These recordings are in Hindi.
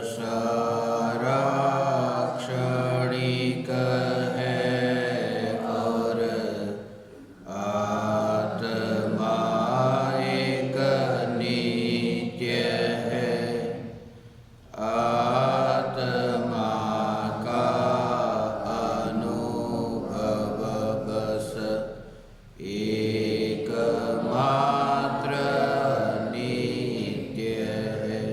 सारा क्षणिक है और आत्मा एक नित्य है। आत्मा का अनुभव बस एकमात्र नित्य है।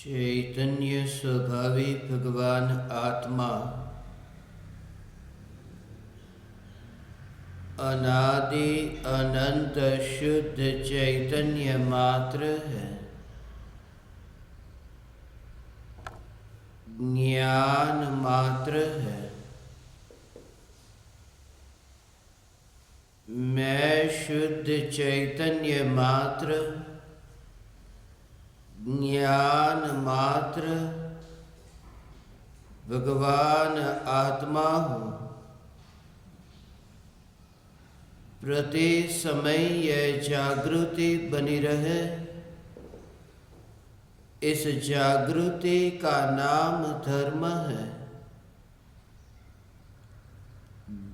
चैतन्य स्वभावी भगवान आत्मा अनादि अनंत शुद्ध चैतन्य मात्र है। ज्ञान मात्र है। मैं शुद्ध चैतन्य मात्र, ज्ञान मात्र भगवान आत्मा हूँ। प्रति समय यह जागृति बनी रहे। इस जागृति का नाम धर्म है।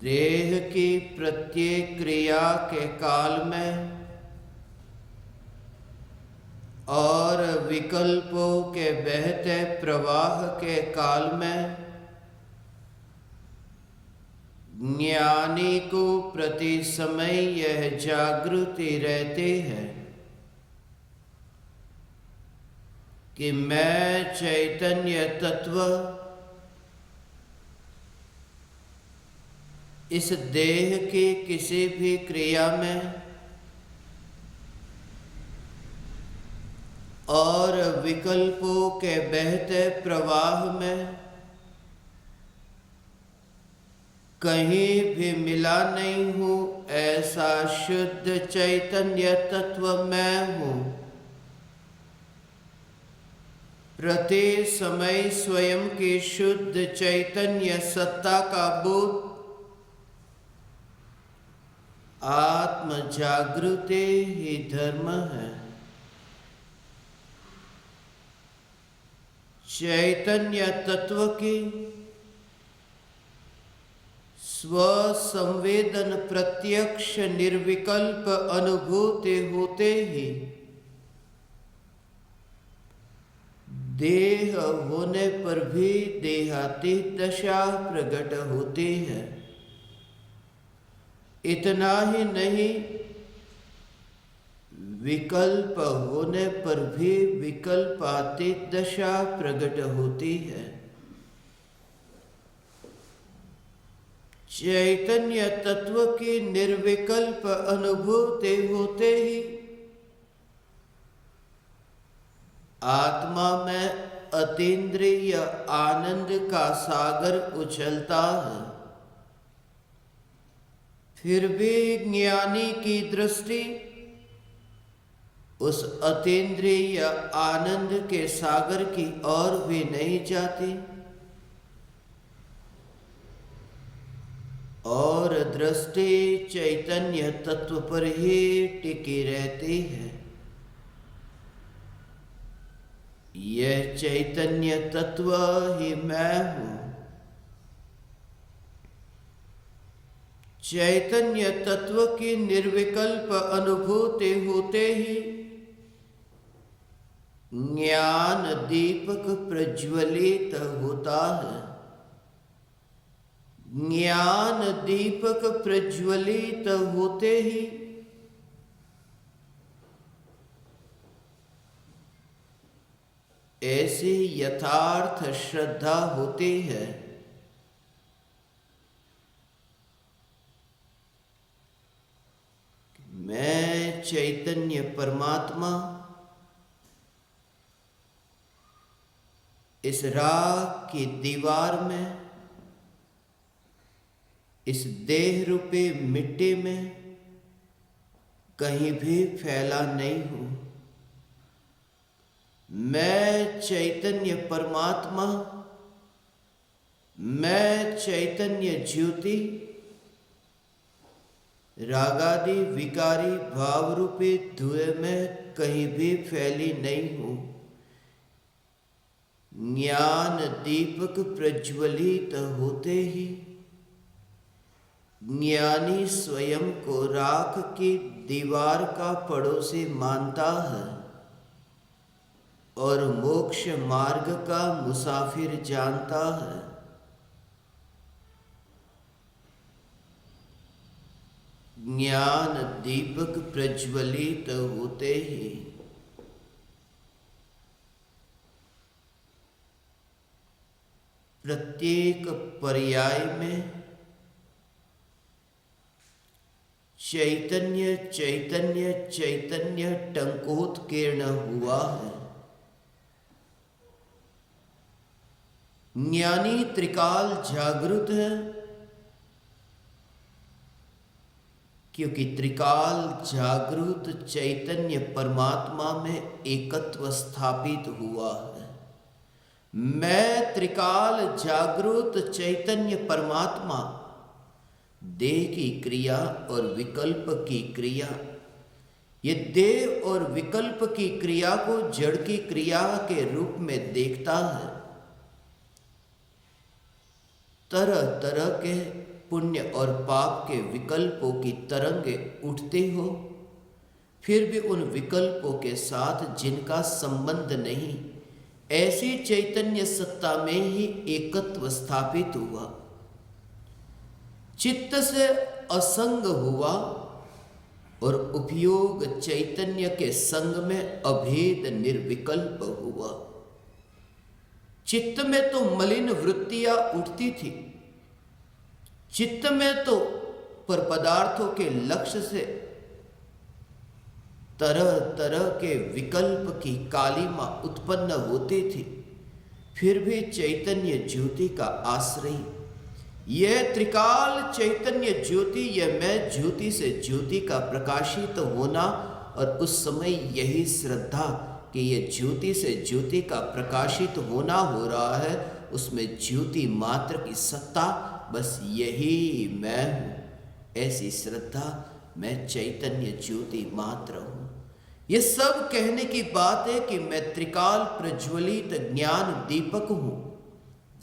देह की प्रत्येक क्रिया के काल में और विकल्पों के बहते प्रवाह के काल में ज्ञानी को प्रति समय यह जागृति रहती है कि मैं चैतन्य तत्व इस देह की किसी भी क्रिया में और विकल्पों के बहते प्रवाह में कहीं भी मिला नहीं हूँ। ऐसा शुद्ध चैतन्य तत्व मैं हूँ। प्रति समय स्वयं की शुद्ध चैतन्य सत्ता का बोध आत्म जागृति ही धर्म है। चैतन्य तत्व की स्वसंवेदन प्रत्यक्ष निर्विकल्प अनुभूति होते ही देह होने पर भी देहातीत दशा प्रकट होती है। इतना ही नहीं, विकल्प होने पर भी विकल्पातीत दशा प्रकट होती है। चैतन्य तत्व की निर्विकल्प अनुभूति होते ही आत्मा में अतीन्द्रिय आनंद का सागर उछलता है। फिर भी ज्ञानी की दृष्टि उस अतीन्द्रिय आनंद के सागर की ओर भी नहीं जाती। दृष्टि चैतन्य तत्व पर ही टिकी रहती है। यह चैतन्य तत्व ही मैं हूं। चैतन्य तत्व की निर्विकल्प अनुभूति होते ही ज्ञान दीपक प्रज्वलित होता है। ज्ञान दीपक प्रज्वलित होते ही ऐसी यथार्थ श्रद्धा होती है मैं चैतन्य परमात्मा इस राख की दीवार में, इस देह रूपी मिट्टी में कहीं भी फैला नहीं हूं। मैं चैतन्य परमात्मा, मैं चैतन्य ज्योति रागादि विकारी भाव रूपी धुएं में कहीं भी फैली नहीं हूं। ज्ञान दीपक प्रज्वलित होते ही ज्ञानी स्वयं को राख की दीवार का पड़ोसी मानता है और मोक्ष मार्ग का मुसाफिर जानता है। ज्ञान दीपक प्रज्वलित होते ही प्रत्येक पर्याय में चैतन्य चैतन्य चैतन्य टंकोत्कीर्ण हुआ है। ज्ञानी त्रिकाल जागृत है क्योंकि त्रिकाल जागृत चैतन्य परमात्मा में एकत्व स्थापित हुआ है। मैं त्रिकाल जागृत चैतन्य परमात्मा देह की क्रिया और विकल्प की क्रिया, ये देह और विकल्प की क्रिया को जड़ की क्रिया के रूप में देखता है। तरह तरह के पुण्य और पाप के विकल्पों की तरंगे उठती हो, फिर भी उन विकल्पों के साथ जिनका संबंध नहीं, ऐसी चैतन्य सत्ता में ही एकत्व स्थापित हुआ। चित्त से असंग हुआ और उपयोग चैतन्य के संग में अभेद निर्विकल्प हुआ। चित्त में तो मलिन वृत्तियां उठती थी, चित्त में तो पर पदार्थों के लक्ष्य से तरह तरह के विकल्प की कालिमा उत्पन्न होती थी, फिर भी चैतन्य ज्योति का आश्रय, यह त्रिकाल चैतन्य ज्योति, यह मैं ज्योति से ज्योति का प्रकाशित होना, और उस समय यही श्रद्धा कि यह ज्योति से ज्योति का प्रकाशित होना हो रहा है, उसमें ज्योति मात्र की सत्ता, बस यही मैं हूं। ऐसी श्रद्धा, मैं चैतन्य ज्योति मात्र हूं। यह सब कहने की बात है कि मैं त्रिकाल प्रज्वलित ज्ञान दीपक हूं।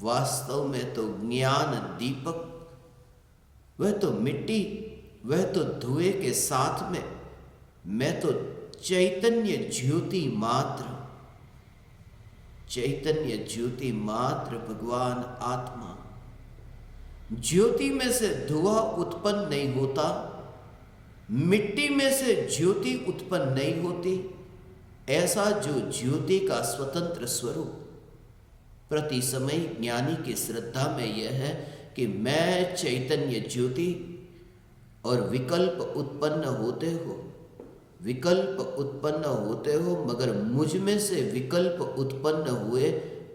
वास्तव में तो ज्ञान दीपक वह तो मिट्टी, वह तो धुएं के साथ में, मैं तो चैतन्य ज्योति मात्र, चैतन्य ज्योति मात्र, भगवान आत्मा। ज्योति में से धुआं उत्पन्न नहीं होता, मिट्टी में से ज्योति उत्पन्न नहीं होती। ऐसा जो ज्योति का स्वतंत्र स्वरूप प्रति समय ज्ञानी की श्रद्धा में यह है कि मैं चैतन्य ज्योति, और विकल्प उत्पन्न होते हो, विकल्प उत्पन्न होते हो, मगर मुझ में से विकल्प उत्पन्न हुए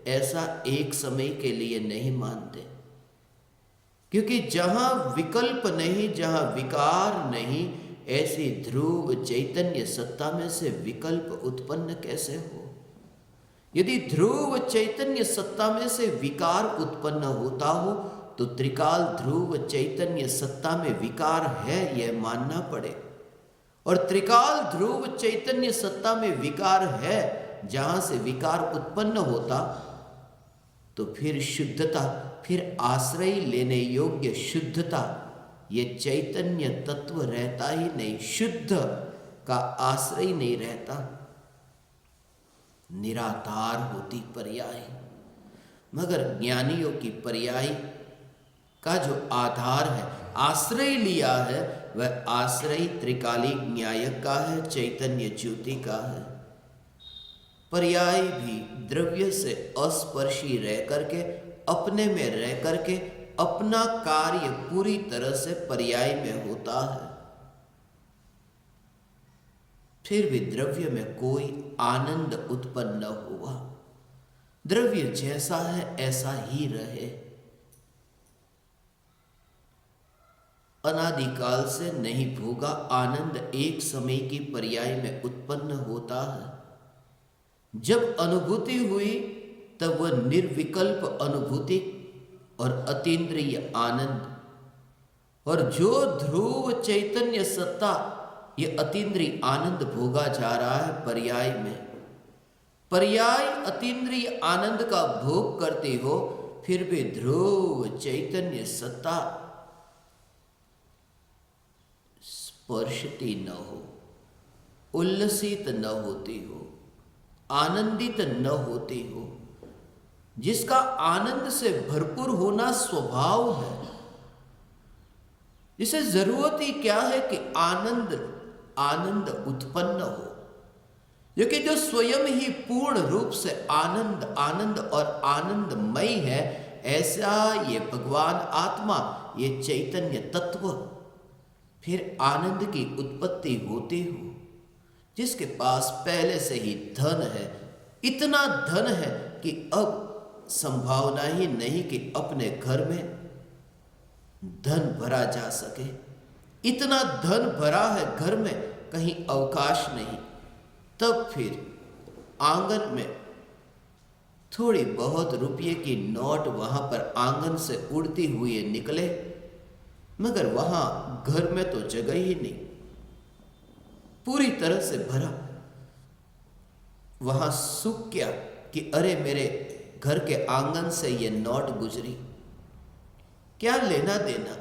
ऐसा एक समय के लिए नहीं मानते, क्योंकि जहां विकल्प नहीं, जहां विकार नहीं, ऐसी ध्रुव चैतन्य सत्ता में से विकल्प उत्पन्न कैसे हो? यदि ध्रुव चैतन्य सत्ता में से विकार उत्पन्न होता हो तो त्रिकाल ध्रुव चैतन्य सत्ता में विकार है यह मानना पड़े। और त्रिकाल ध्रुव चैतन्य सत्ता में विकार है जहां से विकार उत्पन्न होता, तो फिर शुद्धता, फिर आश्रय लेने योग्य शुद्धता, ये चैतन्य तत्व रहता ही नहीं, शुद्ध का आश्रय नहीं रहता, निराधार होती पर्याय। मगर ज्ञानियों की पर्याय का जो आधार है, आश्रय लिया है, वह आश्रय त्रिकाली न्यायक का है, चैतन्य ज्योति का है। पर्याय भी द्रव्य से अस्पर्शी रह करके, अपने में रह करके अपना कार्य पूरी तरह से पर्याय में होता है। फिर भी द्रव्य में कोई आनंद उत्पन्न न हुआ। द्रव्य जैसा है ऐसा ही रहे, अनादिकाल से नहीं भोगा आनंद एक समय की पर्याय में उत्पन्न होता है। जब अनुभूति हुई तब वह निर्विकल्प अनुभूति और अतीन्द्रिय आनंद, और जो ध्रुव चैतन्य सत्ता ये अतीन्द्रिय आनंद भोगा जा रहा है पर्याय में, पर्याय अतीन्द्रिय आनंद का भोग करते हो, फिर भी ध्रुव चैतन्य सत्ता स्पर्शती न हो, उल्लसित न होती हो, आनंदित न होती हो, जिसका आनंद से भरपूर होना स्वभाव है, जिसे जरूरत ही क्या है कि आनंद उत्पन्न हो, क्योंकि जो स्वयं ही पूर्ण रूप से आनंद और आनंदमय है, ऐसा ये भगवान आत्मा, ये चैतन्य तत्व फिर आनंद की उत्पत्ति होती हो, जिसके पास पहले से ही धन है, इतना धन है कि अब संभावना ही नहीं कि अपने घर में धन भरा जा सके। इतना धन भरा है घर में, कहीं अवकाश नहीं। तब फिर आंगन में थोड़ी बहुत रुपये की नोट वहां पर आंगन से उड़ती हुई निकले, मगर वहां घर में तो जगह ही नहीं, पूरी तरह से भरा। वहां सुख क्या कि अरे मेरे घर के आंगन से ये नोट गुजरी, क्या लेना देना,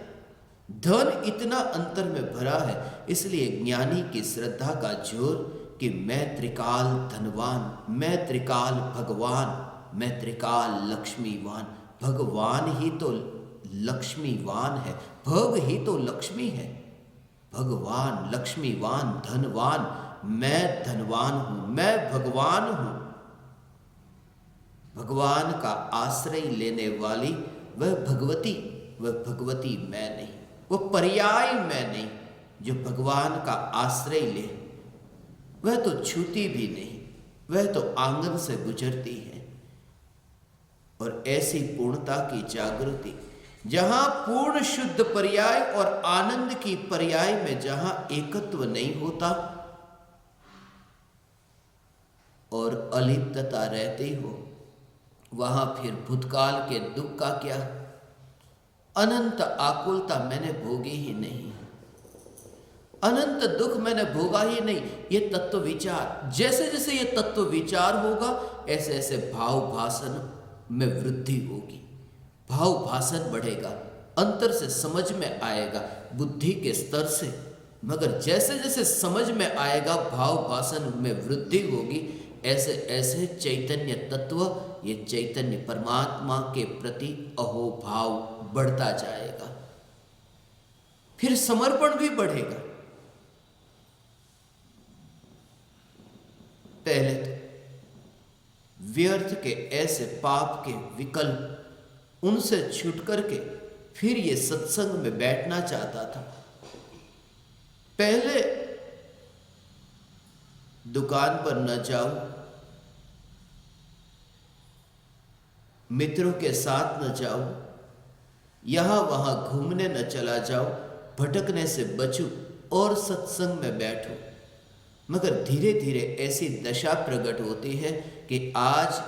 धन इतना अंतर में भरा है। इसलिए ज्ञानी की श्रद्धा का जोर कि मैं त्रिकाल धनवान, मैं त्रिकाल भगवान, मैं त्रिकाल लक्ष्मीवान। भगवान ही तो लक्ष्मीवान है, भग ही तो लक्ष्मी है। भगवान लक्ष्मीवान धनवान, मैं धनवान हूं, मैं भगवान हूं। भगवान का आश्रय लेने वाली वह भगवती मैं नहीं, वो पर्याय मैं नहीं। जो भगवान का आश्रय ले वह तो छूती भी नहीं, वह तो आंगन से गुजरती है। और ऐसी पूर्णता की जागृति, जहां पूर्ण शुद्ध पर्याय और आनंद की पर्याय में जहां एकत्व नहीं होता और अलिप्तता रहती हो, वहां फिर भूतकाल के दुख का क्या, अनंत आकुलता मैंने भोगी ही नहीं, अनंत दुख मैंने भोगा ही नहीं। ये तत्व विचार, जैसे जैसे ये तत्व विचार होगा, ऐसे ऐसे भाव भाषण में वृद्धि होगी, भाव भाषण बढ़ेगा, अंतर से समझ में आएगा बुद्धि के स्तर से। मगर जैसे जैसे समझ में आएगा, भाव भाषण में वृद्धि होगी, ऐसे ऐसे चैतन्य तत्व, ये चैतन्य परमात्मा के प्रति अहोभाव बढ़ता जाएगा। फिर समर्पण भी बढ़ेगा। पहले तो व्यर्थ के ऐसे पाप के विकल्प, उनसे छूट करके फिर ये सत्संग में बैठना चाहता था। पहले दुकान पर न जाओ, मित्रों के साथ न जाओ, यहां वहां घूमने न चला जाओ, भटकने से बचो और सत्संग में बैठो। मगर धीरे धीरे ऐसी दशा प्रकट होती है कि आज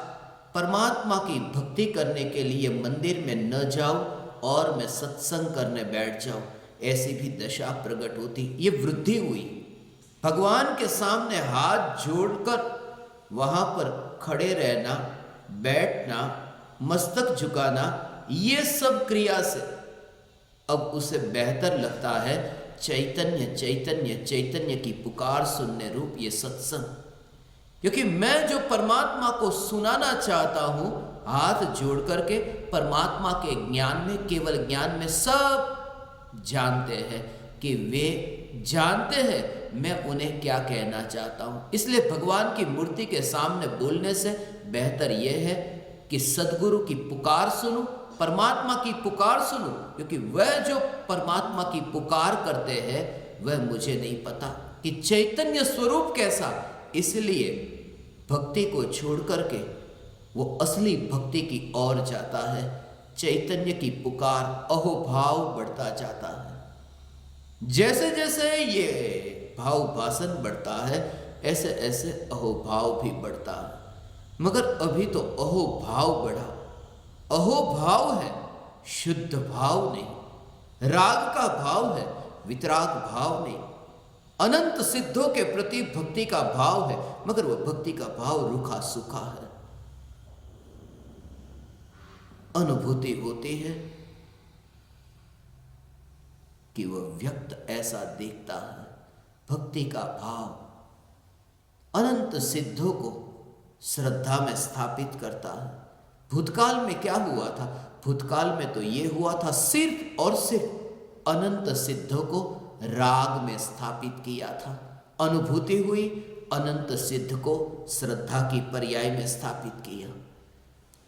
परमात्मा की भक्ति करने के लिए मंदिर में न जाओ, और मैं सत्संग करने बैठ जाऊं, ऐसी भी दशा प्रकट होती। ये वृद्धि हुई। भगवान के सामने हाथ जोड़कर वहां पर खड़े रहना, बैठना, मस्तक झुकाना, ये सब क्रिया से अब उसे बेहतर लगता है चैतन्य चैतन्य चैतन्य की पुकार सुनने रूप ये सत्संग। क्योंकि मैं जो परमात्मा को सुनाना चाहता हूं, हाथ जोड़ करके परमात्मा के ज्ञान में, केवल ज्ञान में सब जानते हैं कि वे जानते हैं मैं उन्हें क्या कहना चाहता हूं। इसलिए भगवान की मूर्ति के सामने बोलने से बेहतर यह है कि सदगुरु की पुकार सुनूं, परमात्मा की पुकार सुनूं। क्योंकि वह जो परमात्मा की पुकार करते हैं वह मुझे नहीं पता कि चैतन्य स्वरूप कैसा। इसलिए भक्ति को छोड़ करके वो असली भक्ति की ओर जाता है। चैतन्य की पुकार अहोभाव बढ़ता जाता है। जैसे जैसे ये भाव भाषण बढ़ता है, ऐसे ऐसे अहोभाव भी बढ़ता है। मगर अभी तो अहोभाव बढ़ा। अहोभाव है, शुद्ध भाव नहीं। राग का भाव है, वितराग भाव नहीं। अनंत सिद्धों के प्रति भक्ति का भाव है, मगर वह भक्ति का भाव रूखा सूखा है। अनुभूति होती है कि वह व्यक्त ऐसा देखता है। भक्ति का भाव अनंत सिद्धों को श्रद्धा में स्थापित करता है। भूतकाल में क्या हुआ था? भूतकाल में तो यह हुआ था, सिर्फ और सिर्फ अनंत सिद्धों को राग में स्थापित किया था। अनुभूति हुई, अनंत सिद्ध को श्रद्धा की पर्याय में स्थापित किया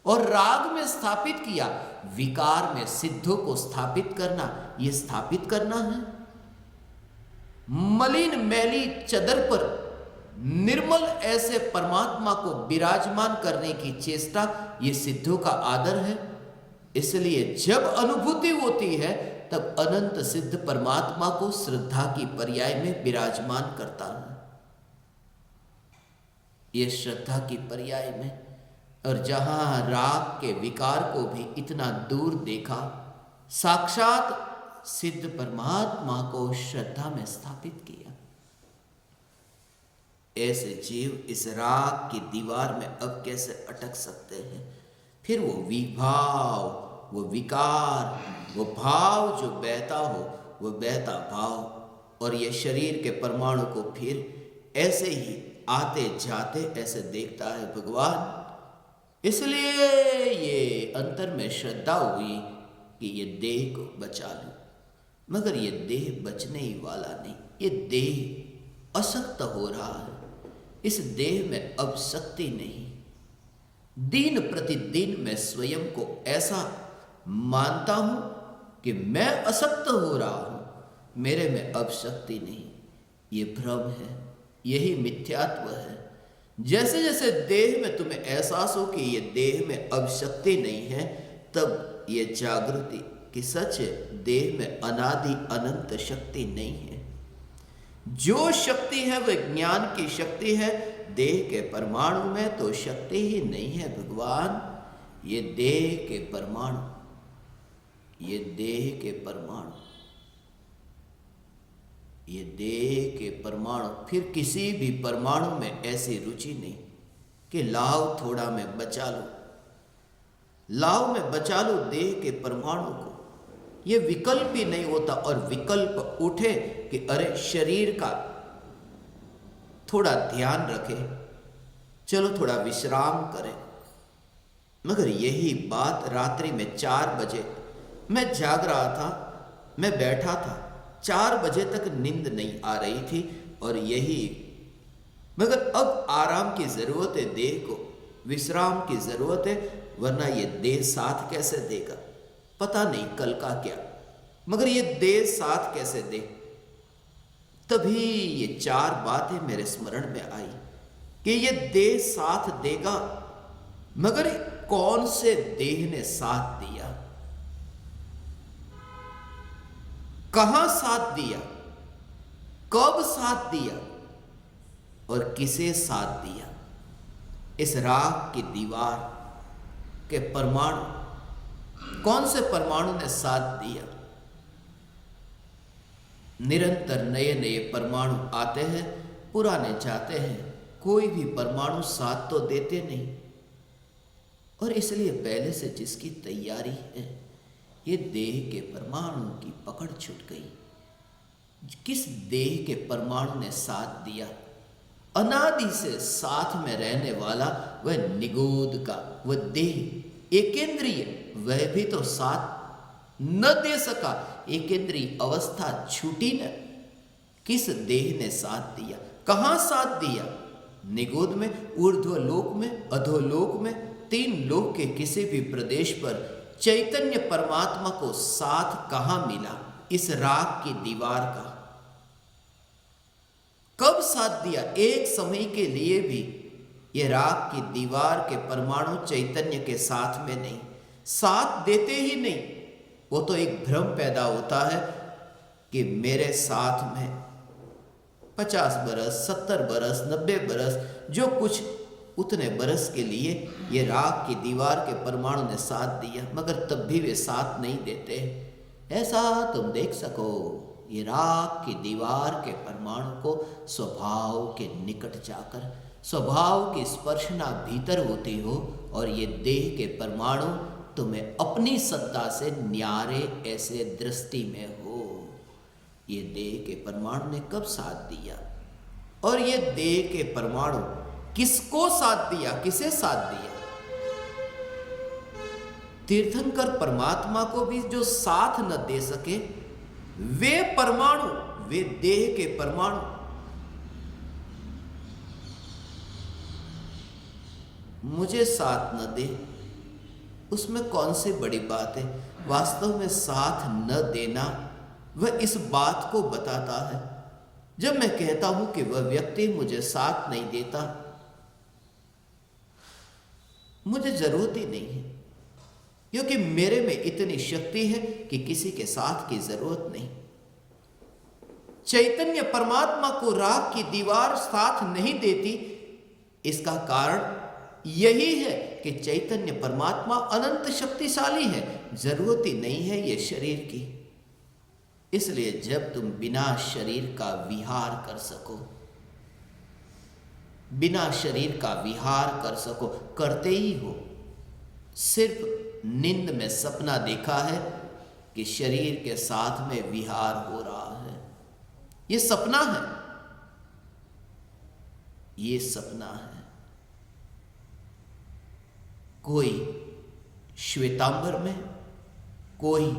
और राग में स्थापित किया। विकार में सिद्धों को स्थापित करना, यह स्थापित करना है। मलिन मैली चदर पर निर्मल ऐसे परमात्मा को विराजमान करने की चेष्टा, ये सिद्धों का आदर है। इसलिए जब अनुभूति होती है तब अनंत सिद्ध परमात्मा को श्रद्धा की पर्याय में विराजमान करता है। ये श्रद्धा की पर्याय में। और जहां राग के विकार को भी इतना दूर देखा, साक्षात सिद्ध परमात्मा को श्रद्धा में स्थापित किया। ऐसे जीव इस राग की दीवार में अब कैसे अटक सकते हैं? फिर वो विभाव, वो विकार, वो भाव जो बहता हो, वो बहता भाव और ये शरीर के परमाणु को फिर ऐसे ही आते जाते ऐसे देखता है भगवान। इसलिए ये अंतर में श्रद्धा हुई कि ये देह को बचा लूं, मगर ये देह बचने ही वाला नहीं। ये देह अशक्त हो रहा है। इस देह में अब शक्ति नहीं। दिन प्रतिदिन मैं स्वयं को ऐसा मानता हूं कि मैं अशक्त हो रहा हूं, मेरे में अब शक्ति नहीं। ये भ्रम है, यही मिथ्यात्व है। जैसे जैसे देह में तुम्हें एहसास हो कि ये देह में अब शक्ति नहीं है, तब ये जागृति कि सच देह में अनादि अनंत शक्ति नहीं है। जो शक्ति है वह ज्ञान की शक्ति है। देह के परमाणु में तो शक्ति ही नहीं है भगवान। ये देह के परमाणु, ये देह के परमाणु, ये देह के परमाणु, फिर किसी भी परमाणु में ऐसी रुचि नहीं कि लाओ थोड़ा मैं बचा लूं, लाओ मैं बचा लूं देह के परमाणु को। ये विकल्प ही नहीं होता। और विकल्प उठे कि अरे शरीर का थोड़ा ध्यान रखे, चलो थोड़ा विश्राम करें। मगर यही बात रात्रि में 4 बजे मैं जाग रहा था, मैं बैठा था, 4 बजे तक नींद नहीं आ रही थी। और यही, मगर अब आराम की जरूरत है, देह को विश्राम की जरूरत है, वरना ये देह साथ कैसे देगा? पता नहीं कल का क्या, मगर ये देह साथ कैसे दे? तभी ये 4 बातें मेरे स्मरण में आई कि ये देह साथ देगा, मगर कौन से देह ने साथ दिया? कहां साथ दिया? कब साथ दिया? और किसे साथ दिया? इस राग की दीवार के परमाणु कौन से परमाणु ने साथ दिया? निरंतर नए नए परमाणु आते हैं, पुराने जाते हैं, कोई भी परमाणु साथ तो देते नहीं। और इसलिए पहले से जिसकी तैयारी है, ये देह के परमाणु की पकड़ छूट गई। किस देह के परमाणु ने साथ दिया? अनादि से साथ में रहने वाला वह निगोद का वह देह एकेंद्रीय, वह भी तो साथ न दे सका। एकेंद्रीय अवस्था छूटी न। किस देह ने साथ दिया? कहां साथ दिया? निगोद में, ऊर्ध्वलोक में, अधोलोक में, 3 लोक के किसी भी प्रदेश पर चैतन्य परमात्मा को साथ कहां मिला? इस राख की दीवार का कब साथ दिया? एक समय के लिए भी ये राख की दीवार के परमाणु चैतन्य के साथ में नहीं, साथ देते ही नहीं। वो तो एक भ्रम पैदा होता है कि मेरे साथ में 50 बरस, 70 बरस, 90 बरस, जो कुछ उतने बरस के लिए ये राख की दीवार के परमाणु ने साथ दिया, मगर तब भी वे साथ नहीं देते। ऐसा तुम देख सको, ये राख की दीवार के परमाणु को स्वभाव के निकट जाकर स्वभाव की स्पर्शना भीतर होती हो, और ये देह के परमाणु तुम्हें अपनी सत्ता से न्यारे ऐसे दृष्टि में हो। ये देह के परमाणु ने कब साथ दिया? और ये देह के परमाणु किसको साथ दिया? किसे साथ दिया? तीर्थंकर परमात्मा को भी जो साथ न दे सके, वे परमाणु, वे देह के परमाणु मुझे साथ न दे, उसमें कौन सी बड़ी बात है? वास्तव में साथ न देना वह इस बात को बताता है। जब मैं कहता हूं कि वह व्यक्ति मुझे साथ नहीं देता, मुझे जरूरत ही नहीं है, क्योंकि मेरे में इतनी शक्ति है कि किसी के साथ की जरूरत नहीं। चैतन्य परमात्मा को राख की दीवार साथ नहीं देती, इसका कारण यही है कि चैतन्य परमात्मा अनंत शक्तिशाली है, जरूरत ही नहीं है ये शरीर की। इसलिए जब तुम बिना शरीर का विहार कर सको, बिना शरीर का विहार कर सको, करते ही हो। सिर्फ नींद में सपना देखा है कि शरीर के साथ में विहार हो रहा है, ये सपना है, ये सपना है। कोई श्वेतांबर में, कोई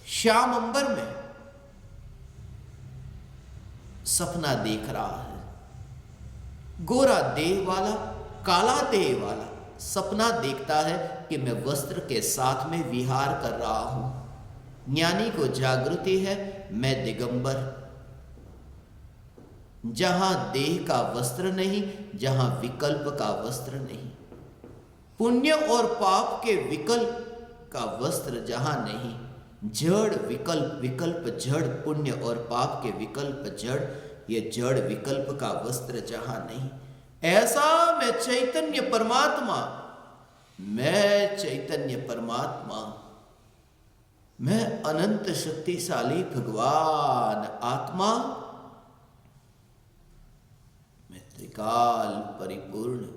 श्याम अंबर में सपना देख रहा है। गोरा देह वाला, काला देह वाला सपना देखता है कि मैं वस्त्र के साथ में विहार कर रहा हूं। ज्ञानी को जागृति है, मैं दिगंबर, जहां देह का वस्त्र नहीं, जहां विकल्प का वस्त्र नहीं, पुण्य और पाप के विकल्प का वस्त्र जहां नहीं, जड़ विकल्प, विकल्प जड़, पुण्य और पाप के विकल्प जड़, ये जड़ विकल्प का वस्त्र जहां नहीं, ऐसा मैं चैतन्य परमात्मा, मैं चैतन्य परमात्मा, मैं अनंत शक्तिशाली भगवान आत्मा, मैं त्रिकाल परिपूर्ण,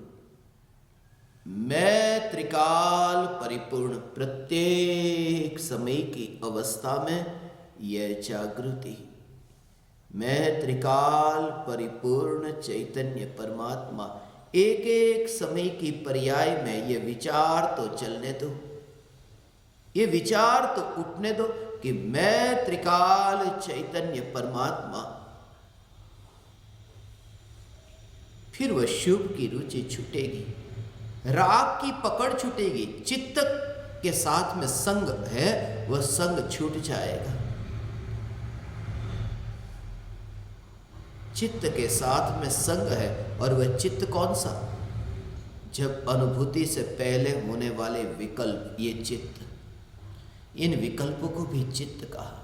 मैं त्रिकाल परिपूर्ण। प्रत्येक समय की अवस्था में यह जागृति, मैं त्रिकाल परिपूर्ण चैतन्य परमात्मा। एक एक समय की पर्याय में ये विचार तो चलने दो, ये विचार तो उठने दो कि मैं त्रिकाल चैतन्य परमात्मा। फिर वह शुभ की रुचि छूटेगी, राग की पकड़ छूटेगी, चित्त के साथ में संग है, वह संग छूट जाएगा। चित्त के साथ में संग है, और वह चित्त कौन सा? जब अनुभूति से पहले होने वाले विकल्प, ये चित्त, इन विकल्पों को भी चित्त कहा।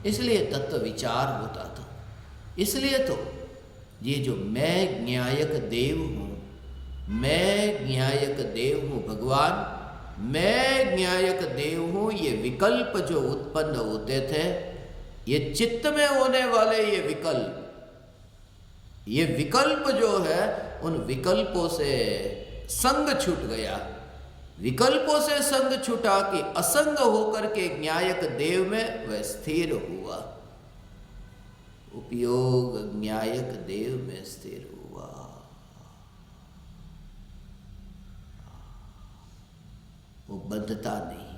इसलिए तत्व विचार होता था। इसलिए तो ये जो मैं ज्ञायक देव हूं, मैं ज्ञायक देव हूं भगवान, मैं न्यायक देव हूं, ये विकल्प जो उत्पन्न होते थे, ये चित्त में होने वाले ये विकल्प जो है, उन विकल्पों से संग छूट गया। विकल्पों से संग छूटा कि असंग होकर के न्यायक देव में वह स्थिर हुआ। उपयोग न्यायक देव में स्थिर हुआ। वो बंधता नहीं।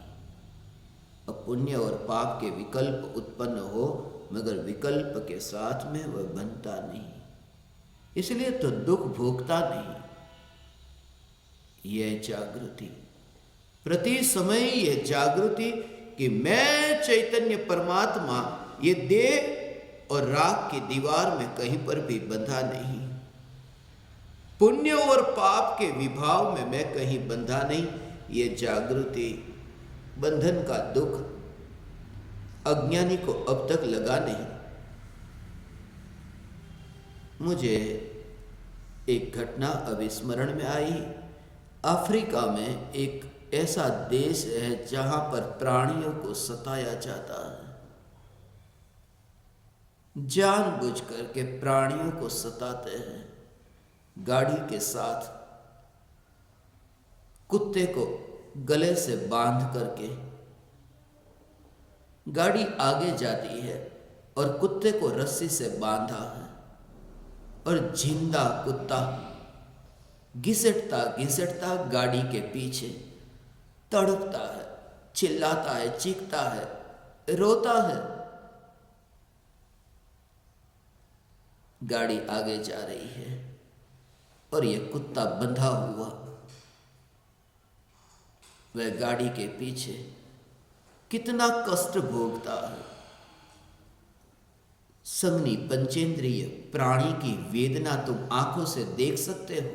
अब पुण्य और पाप के विकल्प उत्पन्न हो, मगर विकल्प के साथ में वह बंधता नहीं, इसलिए तो दुख भोगता नहीं। यह जागृति, प्रति समय यह जागृति कि मैं चैतन्य परमात्मा ये देह और राग की दीवार में कहीं पर भी बंधा नहीं। पुण्य और पाप के विभाव में मैं कहीं बंधा नहीं। ये जागृति, बंधन का दुख अज्ञानी को अब तक लगा नहीं। मुझे एक घटना अविस्मरण में आई। अफ्रीका में एक ऐसा देश है जहां पर प्राणियों को सताया जाता है। जानबूझ करके प्राणियों को सताते हैं। गाड़ी के साथ कुत्ते को गले से बांध करके गाड़ी आगे जाती है और कुत्ते को रस्सी से बांधा है, और जिंदा कुत्ता घिसटता घिसटता गाड़ी के पीछे तड़पता है, चिल्लाता है, चीखता है, रोता है। गाड़ी आगे जा रही है और यह कुत्ता बंधा हुआ वह गाड़ी के पीछे कितना कष्ट भोगता है। संगनी पंचेंद्रिय प्राणी की वेदना तुम आंखों से देख सकते हो।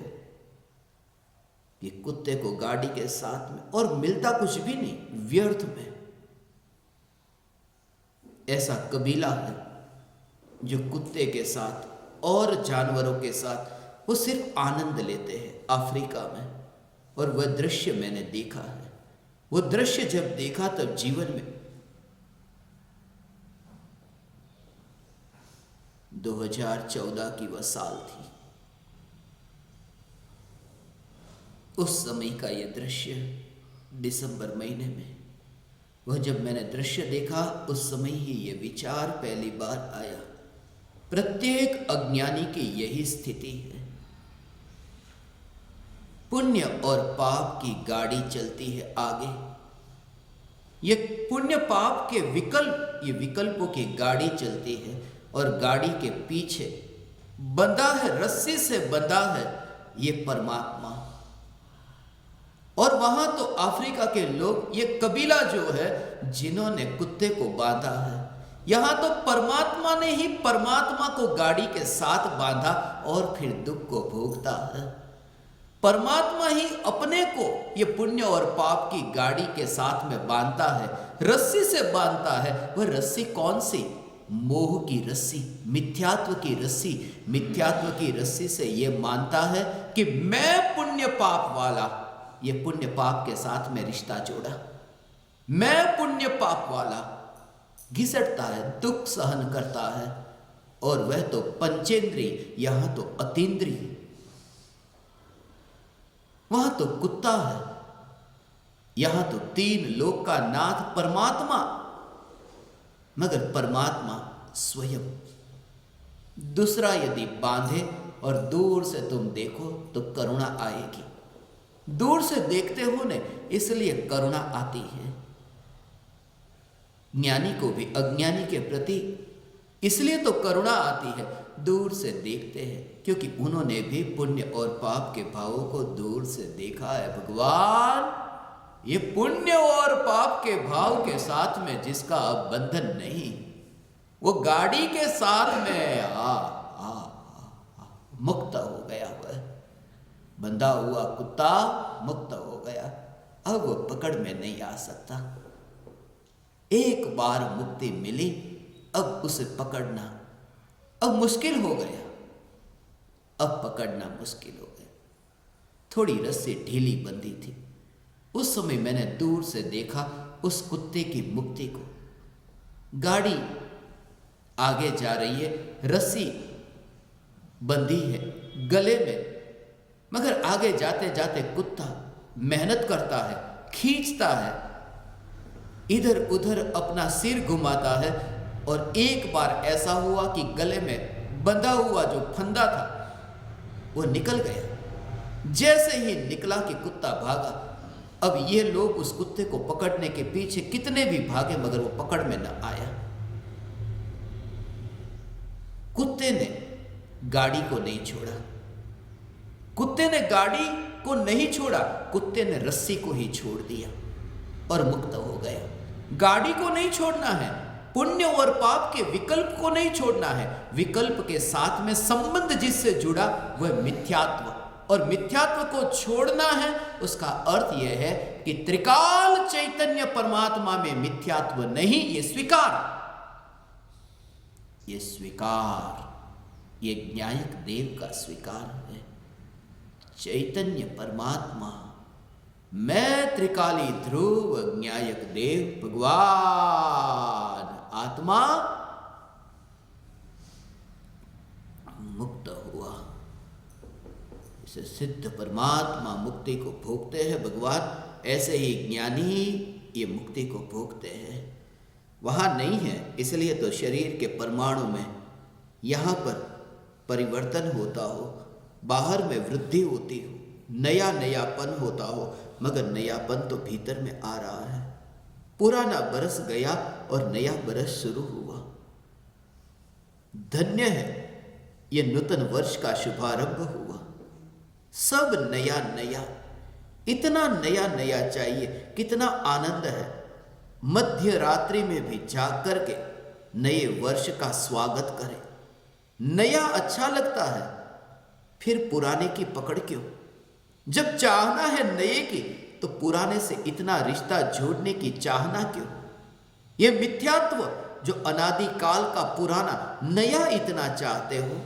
ये कुत्ते को गाड़ी के साथ में, और मिलता कुछ भी नहीं, व्यर्थ में। ऐसा कबीला है जो कुत्ते के साथ और जानवरों के साथ वो सिर्फ आनंद लेते हैं अफ्रीका में। और वह दृश्य मैंने देखा है। वो दृश्य जब देखा तब जीवन में 2014 की वह साल थी। उस समय का यह दृश्य दिसंबर महीने में, वह जब मैंने दृश्य देखा उस समय ही यह विचार पहली बार आया। प्रत्येक अज्ञानी की यही स्थिति है। पुण्य और पाप की गाड़ी चलती है आगे। ये पुण्य पाप के विकल्प, ये विकल्पों की गाड़ी चलती है, और गाड़ी के पीछे बंधा है, रस्सी से बंधा है ये परमात्मा। और वहां तो अफ्रीका के लोग, ये कबीला जो है जिन्होंने कुत्ते को बांधा है, यहां तो परमात्मा ने ही परमात्मा को गाड़ी के साथ बांधा और फिर दुख को भोगता है। परमात्मा ही अपने को ये पुण्य और पाप की गाड़ी के साथ में बांधता है, रस्सी से बांधता है। वह रस्सी कौन सी? मोह की रस्सी, मिथ्यात्व की रस्सी। मिथ्यात्व की रस्सी से यह मानता है कि मैं पुण्य पाप वाला, ये पुण्य पाप के साथ में रिश्ता जोड़ा, मैं पुण्य पाप वाला। घिसटता है, दुख सहन करता है। और वह तो पंचेंद्रिय, यहां तो अतीन्द्रिय। वहां तो कुत्ता है, यहां तो तीन लोक का नाथ परमात्मा। मगर परमात्मा स्वयं। दूसरा यदि बांधे और दूर से तुम देखो तो करुणा आएगी। दूर से देखते हो ने, इसलिए करुणा आती है। ज्ञानी को भी अज्ञानी के प्रति इसलिए तो करुणा आती है। दूर से देखते हैं क्योंकि उन्होंने भी पुण्य और पाप के भावों को दूर से देखा है। भगवान, ये पुण्य और पाप के भाव के साथ में जिसका अब बंधन नहीं, वो गाड़ी के साथ में मुक्त हो गया। वह बंधा हुआ कुत्ता मुक्त हो गया। अब वो पकड़ में नहीं आ सकता। एक बार मुक्ति मिली, अब उसे पकड़ना अब मुश्किल हो गया। अब पकड़ना मुश्किल हो गया। थोड़ी रस्सी ढीली बंधी थी, उस समय मैंने दूर से देखा उस कुत्ते की मुक्ति को। गाड़ी आगे जा रही है, रस्सी बंधी है गले में, मगर आगे जाते जाते कुत्ता मेहनत करता है, खींचता है, इधर उधर अपना सिर घुमाता है। और एक बार ऐसा हुआ कि गले में बंधा हुआ जो फंदा था वो निकल गया। जैसे ही निकला कि कुत्ता भागा। अब ये लोग उस कुत्ते को पकड़ने के पीछे कितने भी भागे मगर वो पकड़ में न आया। कुत्ते ने गाड़ी को नहीं छोड़ा, कुत्ते ने गाड़ी को नहीं छोड़ा, कुत्ते ने रस्सी को ही छोड़ दिया और मुक्त हो गया। गाड़ी को नहीं छोड़ना है, पुण्य और पाप के विकल्प को नहीं छोड़ना है। विकल्प के साथ में संबंध जिससे जुड़ा वह मिथ्यात्व, और मिथ्यात्व को छोड़ना है। उसका अर्थ यह है कि त्रिकाल चैतन्य परमात्मा में मिथ्यात्व नहीं, ये स्वीकार, ये स्वीकार, ये ज्ञायक देव का स्वीकार है। चैतन्य परमात्मा, मैं त्रिकाली ध्रुव ज्ञायक देव भगवान आत्मा मुक्त हुआ। इसे सिद्ध परमात्मा मुक्ति को भोगते हैं भगवान, ऐसे ही ज्ञानी ये मुक्ति को भोगते हैं। वहां नहीं है, इसलिए तो शरीर के परमाणु में यहां पर परिवर्तन होता हो, बाहर में वृद्धि होती हो, नया नयापन होता हो, मगर नयापन तो भीतर में आ रहा है। पुराना बरस गया और नया बरस शुरू हुआ। धन्य है ये नूतन वर्ष का शुभारंभ हुआ। सब नया नया, इतना नया नया चाहिए, कितना आनंद है मध्य रात्रि में भी जाग करके नए वर्ष का स्वागत करें। नया अच्छा लगता है, फिर पुराने की पकड़ क्यों? जब चाहना है नए की तो पुराने से इतना रिश्ता जोड़ने की चाहना क्यों? यह मिथ्यात्व जो अनादि काल का पुराना, नया इतना चाहते हो,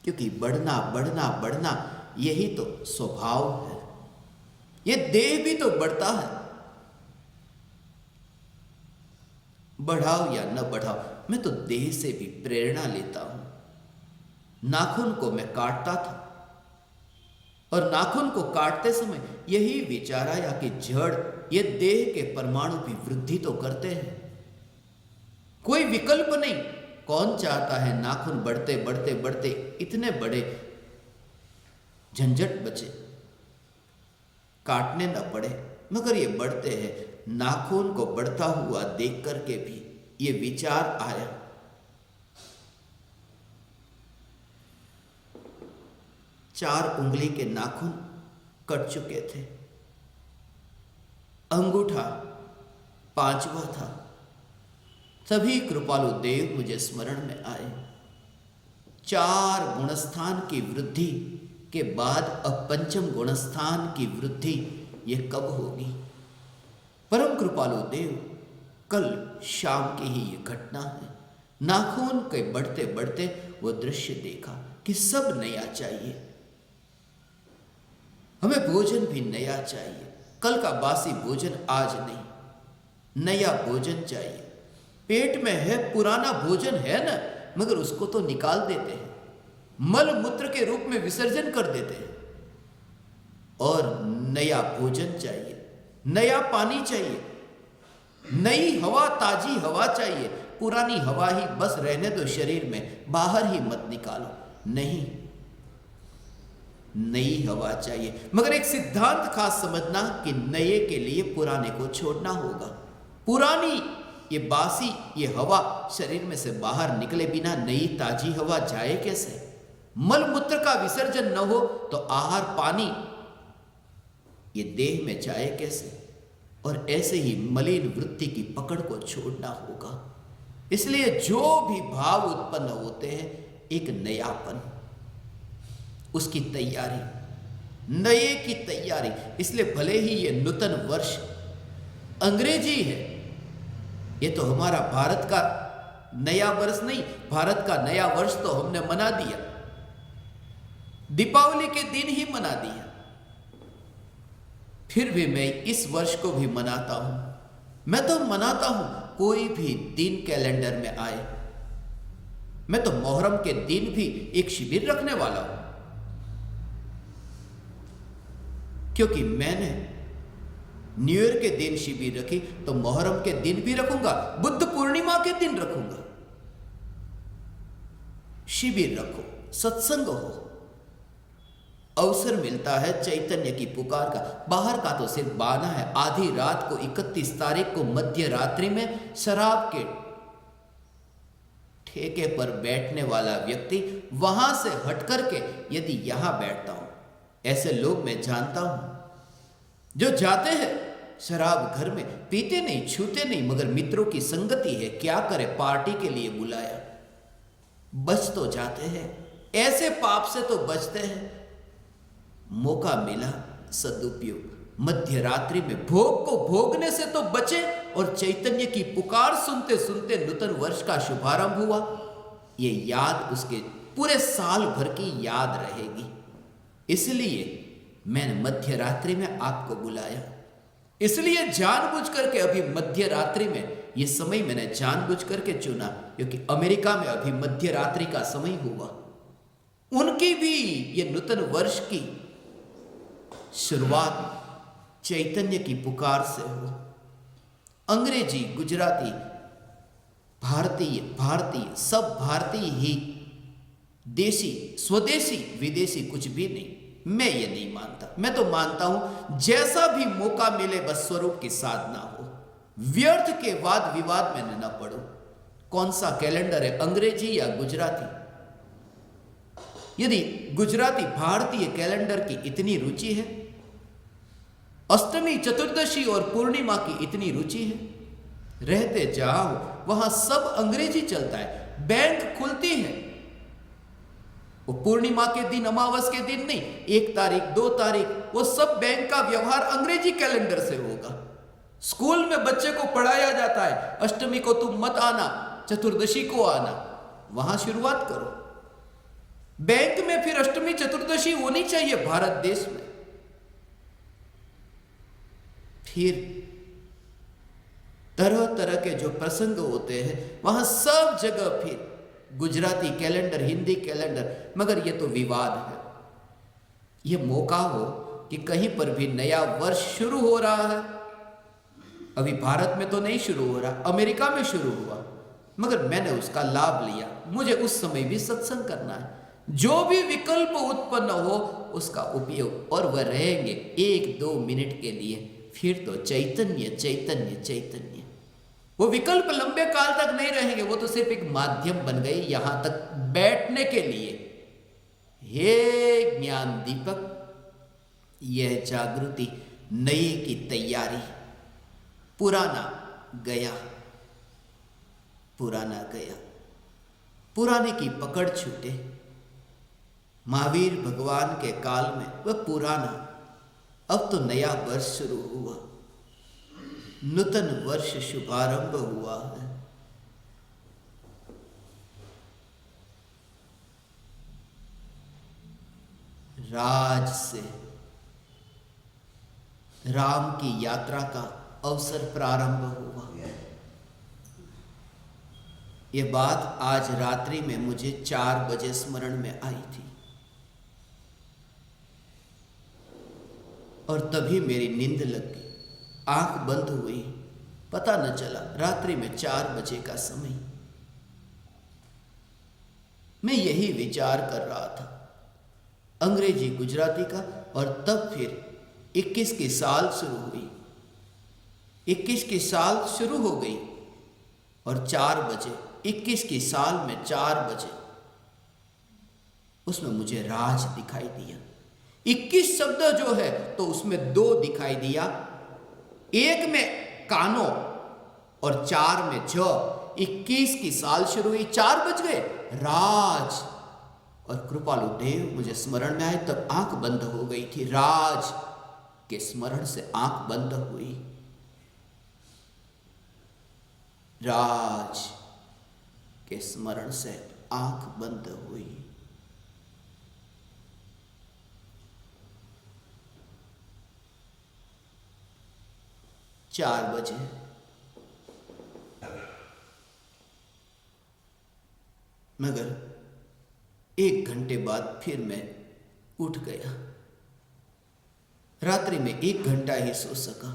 क्योंकि बढ़ना बढ़ना बढ़ना यही तो स्वभाव है। यह देह भी तो बढ़ता है, बढ़ाओ या न बढ़ाओ, मैं तो देह से भी प्रेरणा लेता हूं। नाखून को मैं काटता था और नाखून को काटते समय यही विचार आया कि जड़, ये देह के परमाणु भी वृद्धि तो करते हैं, कोई विकल्प नहीं। कौन चाहता है नाखून बढ़ते बढ़ते बढ़ते इतने बड़े झंझट बचे, काटने न पड़े, मगर ये बढ़ते हैं। नाखून को बढ़ता हुआ देख करके भी ये विचार आया, चार उंगली के नाखून कट चुके थे, अंगूठा पांचवा था। सभी कृपालु देव मुझे स्मरण में आए। चार गुणस्थान की वृद्धि के बाद अब पंचम गुणस्थान की वृद्धि ये कब होगी? परम कृपालु देव, कल शाम की ही ये घटना है। नाखून के बढ़ते बढ़ते वो दृश्य देखा कि सब नया चाहिए, हमें भोजन भी नया चाहिए। कल का बासी भोजन आज नहीं, नया भोजन चाहिए। पेट में है पुराना भोजन है ना, मगर उसको तो निकाल देते हैं, मल मूत्र के रूप में विसर्जन कर देते हैं। और नया भोजन चाहिए, नया पानी चाहिए, नई हवा, ताजी हवा चाहिए। पुरानी हवा ही बस रहने दो शरीर में, बाहर ही मत निकालो। नहीं, नई हवा चाहिए। मगर एक सिद्धांत खास समझना कि नए के लिए पुराने को छोड़ना होगा। पुरानी ये बासी ये हवा शरीर में से बाहर निकले बिना नई ताजी हवा जाए कैसे? मल मूत्र का विसर्जन न हो तो आहार पानी ये देह में जाए कैसे? और ऐसे ही मलिन वृत्ति की पकड़ को छोड़ना होगा। इसलिए जो भी भाव उत्पन्न होते हैं, एक नयापन, उसकी तैयारी, नए की तैयारी। इसलिए भले ही ये नूतन वर्ष अंग्रेजी है, ये तो हमारा भारत का नया वर्ष नहीं, भारत का नया वर्ष तो हमने मना दिया, दीपावली के दिन ही मना दिया। फिर भी मैं इस वर्ष को भी मनाता हूं। मैं तो मनाता हूं, कोई भी दिन कैलेंडर में आए। मैं तो मोहर्रम के दिन भी एक शिविर रखने वाला हूं, क्योंकि मैंने न्यू ईयर के दिन शिविर रखी तो मोहर्रम के दिन भी रखूंगा, बुद्ध पूर्णिमा के दिन रखूंगा। शिविर रखो, सत्संग हो, अवसर मिलता है चैतन्य की पुकार का। बाहर का तो सिर्फ बहाना है। आधी रात को 31 तारीख को मध्य रात्रि में शराब के ठेके पर बैठने वाला व्यक्ति वहां से हट करके यदि यहां बैठता हूं, ऐसे लोग मैं जानता हूं जो जाते हैं शराब घर में, पीते नहीं, छूते नहीं, मगर मित्रों की संगति है, क्या करे, पार्टी के लिए बुलाया, बच तो जाते हैं। ऐसे पाप से तो बचते हैं। मौका मिला, सदुपयोग। मध्य रात्रि में भोग को भोगने से तो बचे, और चैतन्य की पुकार सुनते सुनते नूतन वर्ष का शुभारंभ हुआ। ये याद उसके पूरे साल भर की याद रहेगी। इसलिए मैंने मध्य रात्रि में आपको बुलाया। इसलिए जानबूझ करके अभी मध्य रात्रि में ये समय मैंने जानबूझ करके चुना, क्योंकि अमेरिका में अभी मध्य रात्रि का समय हुआ। उनकी भी ये नूतन वर्ष की शुरुआत चैतन्य की पुकार से हो। अंग्रेजी, गुजराती, भारतीय सब भारतीय ही, देसी, स्वदेशी, विदेशी कुछ भी नहीं। मैं ये नहीं मानता। मैं तो मानता हूं जैसा भी मौका मिले बस स्वरूप की साधना हो, व्यर्थ के वाद विवाद में न पड़ो। कौन सा कैलेंडर है, अंग्रेजी या गुजराती? यदि गुजराती भारतीय कैलेंडर की इतनी रुचि है, अष्टमी, चतुर्दशी और पूर्णिमा की इतनी रुचि है, रहते जाओ, वहां सब अंग्रेजी चलता है। बैंक खुलती है, वो पूर्णिमा के दिन, अमावस के दिन नहीं, 1 तारीख, 2 तारीख, वो सब बैंक का व्यवहार अंग्रेजी कैलेंडर से होगा। स्कूल में बच्चे को पढ़ाया जाता है, अष्टमी को तुम मत आना, चतुर्दशी को आना, वहां शुरुआत करो। बैंक में फिर अष्टमी चतुर्दशी होनी चाहिए भारत देश में। फिर तरह तरह के जो प्रसंग होते हैं वहां सब जगह फिर गुजराती कैलेंडर, हिंदी कैलेंडर, मगर ये तो विवाद है। ये मौका हो कि कहीं पर भी नया वर्ष शुरू हो रहा है। अभी भारत में तो नहीं शुरू हो रहा, अमेरिका में शुरू हुआ, मगर मैंने उसका लाभ लिया। मुझे उस समय भी सत्संग करना है। जो भी विकल्प उत्पन्न हो उसका उपयोग, और वह रहेंगे 1-2 मिनट के लिए, फिर तो चैतन्य चैतन्य चैतन्य। वो विकल्प लंबे काल तक नहीं रहेंगे, वो तो सिर्फ एक माध्यम बन गई यहां तक बैठने के लिए। हे ज्ञान दीपक, यह जागृति नए की तैयारी। पुराना गया, पुराना गया, पुराने की पकड़ छूटे। महावीर भगवान के काल में वह पुराना, अब तो नया वर्ष शुरू हुआ, नूतन वर्ष शुभारंभ हुआ है। राज से राम की यात्रा का अवसर प्रारंभ हुआ। ये बात आज रात्रि में मुझे 4 बजे स्मरण में आई थी, और तभी मेरी नींद लग गई, आंख बंद हुई, पता न चला रात्रि में 4 बजे का समय। मैं यही विचार कर रहा था, अंग्रेजी गुजराती का, और तब फिर 21 की साल शुरू हुई। 21 की साल शुरू हो गई, और 4 बजे 21 की साल में 4 बजे उसमें मुझे राज दिखाई दिया। 21 शब्द जो है तो उसमें 2 दिखाई दिया, एक में कानो और 4 में ज। 21 की साल शुरू हुई, 4 बज गए, राज। और कृपालु देव मुझे स्मरण में आए, तब आंख बंद हो गई थी। राज के स्मरण से आंख बंद हुई, राज के स्मरण से आंख बंद हुई। 4 बजे। मगर 1 घंटे बाद फिर मैं उठ गया। रात्रि में 1 घंटा ही सो सका।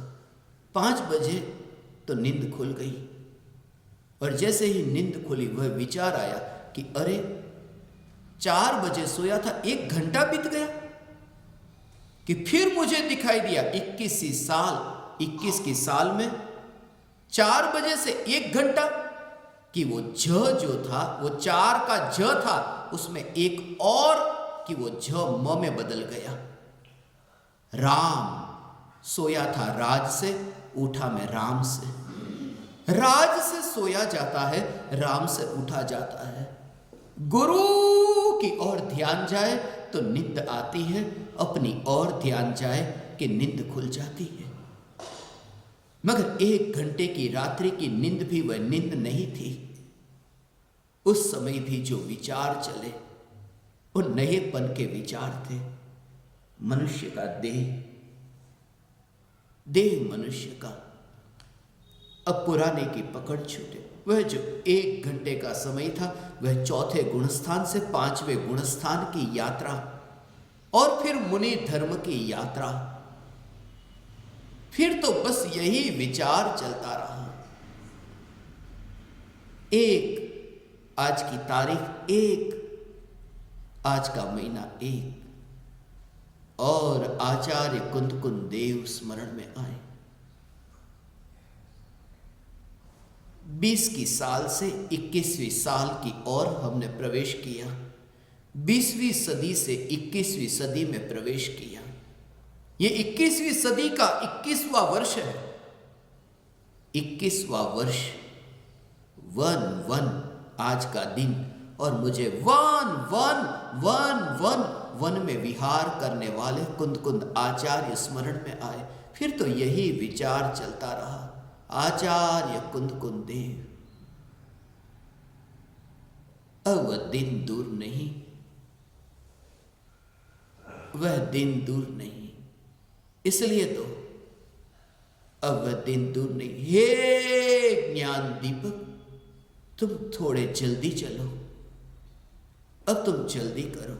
5 बजे तो नींद खुल गई, और जैसे ही नींद खुली वह विचार आया कि अरे 4 बजे सोया था, 1 घंटा बीत गया। कि फिर मुझे दिखाई दिया 21 की साल में 4 बजे से 1 घंटा, कि वो झ जो था वो 4 का झ था, उसमें एक और कि वो झ म में बदल गया। राम सोया था राज से, उठा मैं राम से। राज से सोया जाता है, राम से उठा जाता है। गुरु की ओर ध्यान जाए तो नींद आती है, अपनी ओर ध्यान जाए कि नींद खुल जाती है। मगर 1 घंटे की रात्रि की नींद भी वह नींद नहीं थी। उस समय भी जो विचार चले वो नएपन के विचार थे। मनुष्य का देह मनुष्य का अब पुराने की पकड़ छूटे। वह जो 1 घंटे का समय था वह 4थे गुणस्थान से 5वें गुणस्थान की यात्रा, और फिर मुनि धर्म की यात्रा। फिर तो बस यही विचार चलता रहा। 1 आज की तारीख, 1 आज का महीना 1, और आचार्य कुंद देव स्मरण में आए। 20 की साल से 21वीं साल की ओर हमने प्रवेश किया। 20वीं सदी से 21वीं सदी में प्रवेश किया। ये 21वीं सदी का 21वां वर्ष है। 21वां वर्ष, 1 आज का दिन, और मुझे 1 में विहार करने वाले कुंद आचार्य स्मरण में आए। फिर तो यही विचार चलता रहा। आचार्य कुंद देव, अब वह दिन दूर नहीं, वह दिन दूर नहीं। इसलिए तो अब वह दिन दूर नहीं। हे ज्ञान दीपक, तुम थोड़े जल्दी चलो, अब तुम जल्दी करो।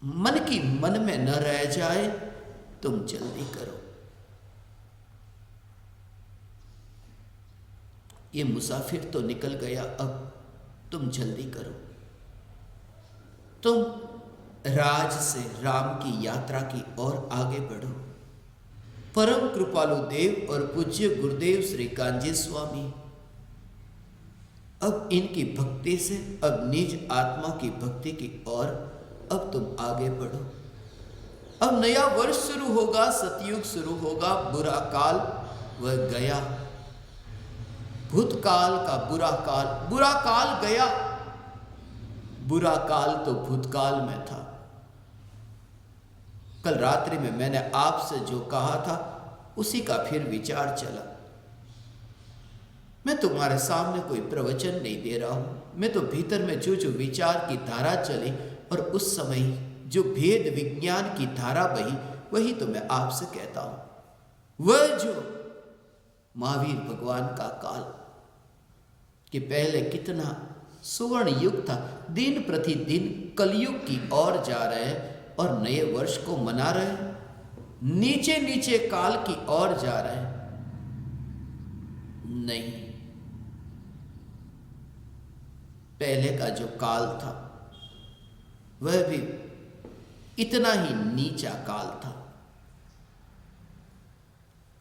मन की मन में न रह जाए, तुम जल्दी करो। ये मुसाफिर तो निकल गया, अब तुम जल्दी करो। तुम राज से राम की यात्रा की ओर आगे बढ़ो। परम कृपालु देव और पूज्य गुरुदेव श्री कांजी स्वामी, अब इनकी भक्ति से, अब निज आत्मा की भक्ति की ओर अब तुम आगे बढ़ो। अब नया वर्ष शुरू होगा, सतयुग शुरू होगा। बुरा काल वह गया, भूतकाल का बुरा काल गया। बुरा काल तो भूतकाल में था। कल रात्रि में मैंने आपसे जो कहा था उसी का फिर विचार चला। मैं तुम्हारे सामने कोई प्रवचन नहीं दे रहा हूं। मैं तो भीतर में जो विचार की धारा चली और उस समय जो भेद विज्ञान की धारा बही, वही तो मैं आपसे कहता हूं। वह जो महावीर भगवान का काल, कि पहले कितना सुवर्ण युग था, दिन प्रतिदिन कलयुग की ओर जा रहे हैं और नए वर्ष को मना रहे हैं। नीचे नीचे काल की ओर जा रहे हैं। नहीं, पहले का जो काल था वह भी इतना ही नीचा काल था।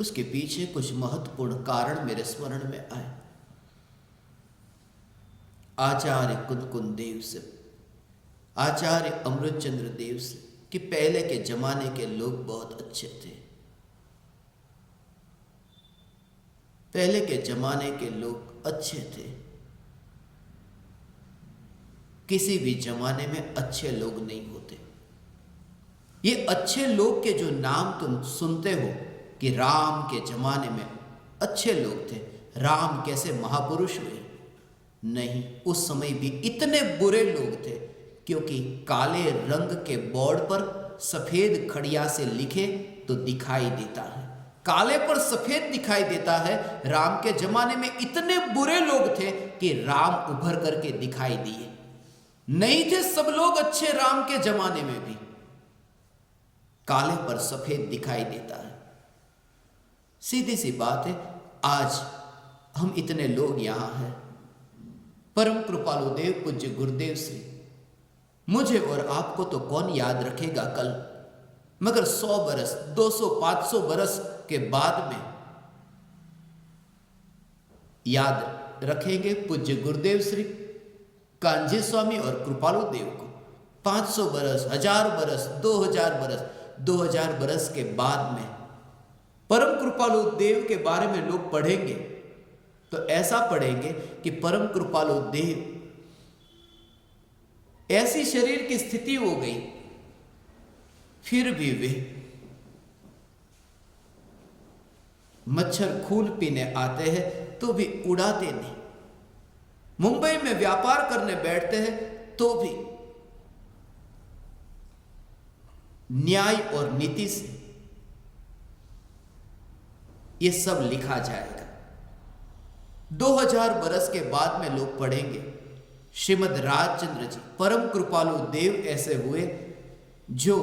उसके पीछे कुछ महत्वपूर्ण कारण मेरे स्मरण में आए। आचार्य कुंद देव से, आचार्य अमृतचंद्र देव से, कि पहले के जमाने के लोग बहुत अच्छे थे। पहले के जमाने के लोग अच्छे थे। किसी भी जमाने में अच्छे लोग नहीं होते। ये अच्छे लोग के जो नाम तुम सुनते हो कि राम के जमाने में अच्छे लोग थे, राम कैसे महापुरुष हुए, नहीं, उस समय भी इतने बुरे लोग थे, क्योंकि काले रंग के बोर्ड पर सफेद खड़िया से लिखे तो दिखाई देता है। काले पर सफेद दिखाई देता है। राम के जमाने में इतने बुरे लोग थे कि राम उभर करके दिखाई दिए। नहीं थे सब लोग अच्छे राम के जमाने में भी, काले पर सफेद दिखाई देता है। सीधी सी बात है, आज हम इतने लोग यहां हैं, परम कृपालु देव पूज्य गुरुदेव श्री मुझे और आपको तो कौन याद रखेगा कल, मगर 100 बरस 200 500 बरस के बाद में याद रखेंगे पूज्य गुरुदेव श्री कांजी स्वामी और कृपालु देव को। 500 बरस, 1000 बरस, 2000 बरस, 2000 बरस के बाद में परम कृपालु देव के बारे में लोग पढ़ेंगे तो ऐसा पढ़ेंगे कि परम कृपालु देव ऐसी शरीर की स्थिति हो गई, फिर भी वे मच्छर खून पीने आते हैं तो भी उड़ाते नहीं, मुंबई में व्यापार करने बैठते हैं तो भी न्याय और नीति से ये सब लिखा जाएगा। 2000 बरस के बाद में लोग पढ़ेंगे श्रीमद् राजचंद्र जी परम कृपालु देव ऐसे हुए जो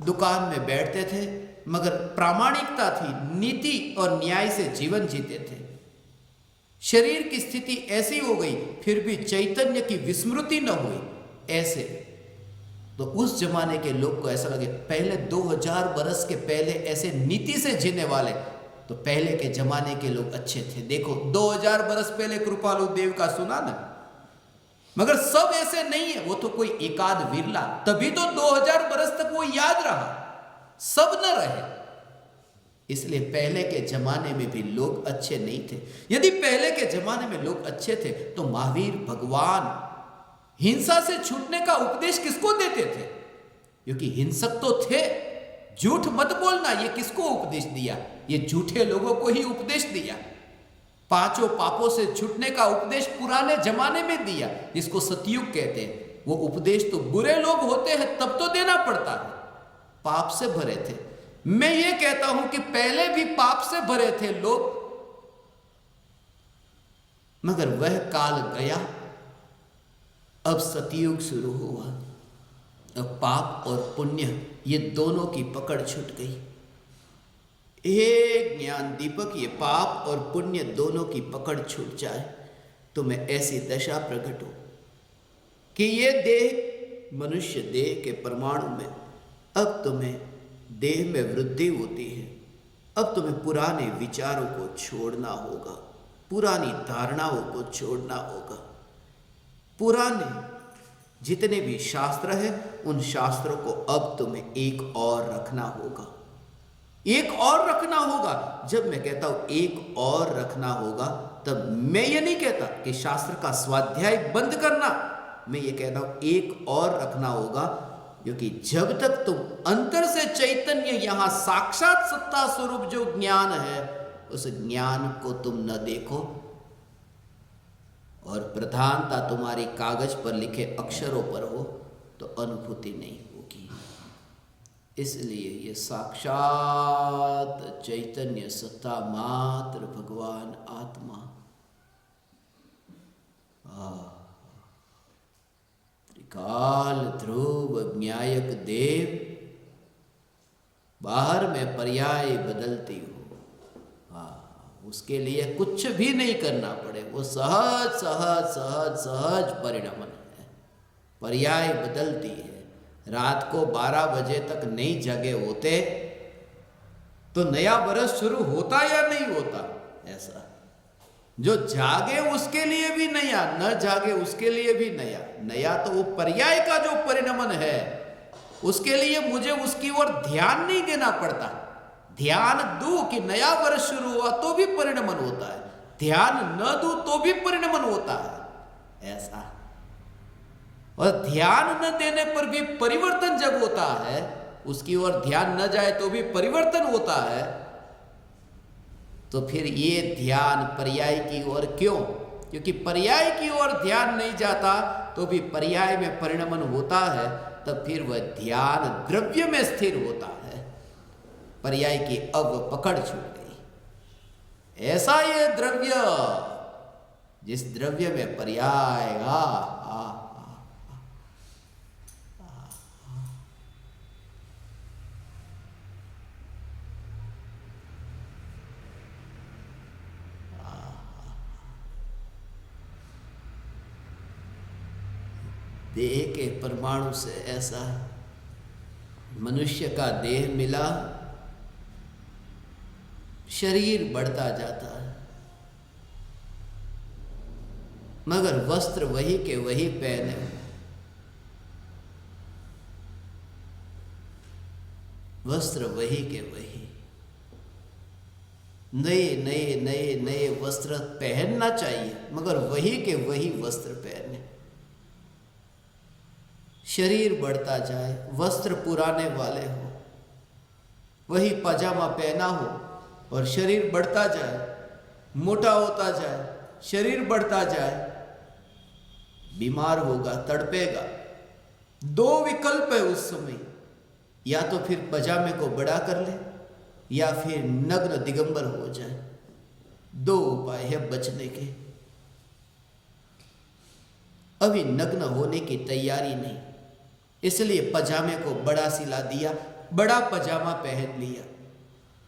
दुकान में बैठते थे मगर प्रामाणिकता थी, नीति और न्याय से जीवन जीते थे। शरीर की स्थिति ऐसी हो गई फिर भी चैतन्य की विस्मृति न हुई, ऐसे तो उस जमाने के लोग को ऐसा लगे पहले 2000 बरस के पहले ऐसे नीति से जीने वाले तो पहले के जमाने के लोग अच्छे थे। देखो 2000 बरस पहले कृपालु देव का सुना ना, मगर सब ऐसे नहीं है, वो तो कोई एकाध विरला, तभी तो 2000 बरस तक वो याद रहा, सब न रहे। इसलिए पहले के जमाने में भी लोग अच्छे नहीं थे। यदि पहले के जमाने में लोग अच्छे थे तो महावीर भगवान हिंसा से छूटने का उपदेश किसको देते थे? क्योंकि हिंसक तो थे, झूठ मत बोलना, ये किसको उपदेश दिया? ये झूठे लोगों को ही उपदेश दिया। 5 पापों से छूटने का उपदेश पुराने जमाने में दिया, जिसको सतयुग कहते हैं। वो उपदेश तो बुरे लोग होते हैं तब तो देना पड़ता है, पाप से भरे थे। मैं ये कहता हूं कि पहले भी पाप से भरे थे लोग, मगर वह काल गया, अब सतयुग शुरू हुआ। अब पाप और पुण्य ये दोनों की पकड़ छूट गई। हे ज्ञान दीपक, ये पाप और पुण्य दोनों की पकड़ छूट जाए तो मैं ऐसी दशा प्रकट हो कि ये देह मनुष्य देह के परमाणु में अब तुम्हें देह में वृद्धि होती है। अब तुम्हें पुराने विचारों को छोड़ना होगा, पुरानी धारणाओं को छोड़ना होगा। पुराने जितने भी शास्त्र हैं उन शास्त्रों को अब तुम्हें एक और रखना होगा, एक और रखना होगा। जब मैं कहता हूं एक और रखना होगा तब मैं ये नहीं कहता कि शास्त्र का स्वाध्याय बंद करना, मैं ये कहता हूं एक और रखना होगा, क्योंकि जब तक तुम अंतर से चैतन्य यहां साक्षात सत्ता स्वरूप जो ज्ञान है उस ज्ञान को तुम न देखो और प्रधानता तुम्हारी कागज पर लिखे अक्षरों पर हो तो अनुभूति नहीं होगी। इसलिए ये साक्षात चैतन्य सत्ता मात्र भगवान आत्मा त्रिकाल ध्रुव न्यायक देव बाहर में पर्याय बदलती हो, उसके लिए कुछ भी नहीं करना पड़े, वो सहज सहज सहज सहज परिणमन है, पर्याय बदलती है। रात को 12 बजे तक नहीं जगे होते तो नया बरस शुरू होता या नहीं होता? ऐसा जो जागे उसके लिए भी नया, न जागे उसके लिए भी नया। नया तो वो पर्याय का जो परिणमन है उसके लिए मुझे उसकी ओर ध्यान नहीं देना पड़ता। ध्यान दूं कि नया वर्ष शुरू हुआ तो भी परिणमन होता है, ध्यान न दूं तो भी परिणमन होता है, ऐसा। और ध्यान न देने पर भी परिवर्तन जब होता है, उसकी ओर ध्यान न जाए तो भी परिवर्तन होता है, तो फिर ये ध्यान पर्याय की ओर क्यों? क्योंकि पर्याय की ओर ध्यान नहीं जाता तो भी पर्याय में परिणमन होता है, तब फिर वह ध्यान द्रव्य में स्थिर होता है। पर्याय की अब पकड़ छूट गई। ऐसा ये द्रव्य जिस द्रव्य में पर्याय देह के परमाणु से ऐसा मनुष्य का देह मिला, शरीर बढ़ता जाता है, मगर वस्त्र वही के वही पहने, वस्त्र वही के वही, नए नए नए नए वस्त्र पहनना चाहिए मगर वही के वही वस्त्र पहने। शरीर बढ़ता जाए, वस्त्र पुराने वाले हो, वही पजामा पहना हो और शरीर बढ़ता जाए, मोटा होता जाए, शरीर बढ़ता जाए, बीमार होगा, तड़पेगा। दो विकल्प है उस समय, या तो फिर पजामे को बड़ा कर ले या फिर नग्न दिगंबर हो जाए। दो उपाय है बचने के। अभी नग्न होने की तैयारी नहीं, इसलिए पजामे को बड़ा सिला दिया, बड़ा पजामा पहन लिया।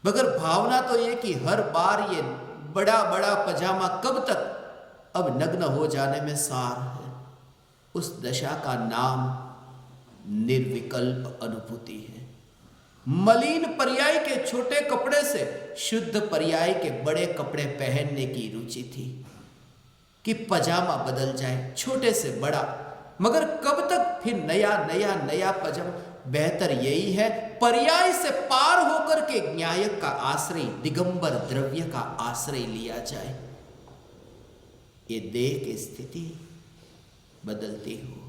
मगर भावना तो ये कि हर बार ये बड़ा बड़ा पजामा कब तक, अब नग्न हो जाने में सार है। उस दशा का नाम निर्विकल्प अनुभूति है। मलिन पर्याय के छोटे कपड़े से शुद्ध पर्याय के बड़े कपड़े पहनने की रुचि थी कि पजामा बदल जाए, छोटे से बड़ा, मगर कब तक फिर नया नया नया पजामा। बेहतर यही है पर्याय से पार होकर के न्यायक का आश्रय, दिगंबर द्रव्य का आश्रय लिया जाए। ये देह की स्थिति बदलती हो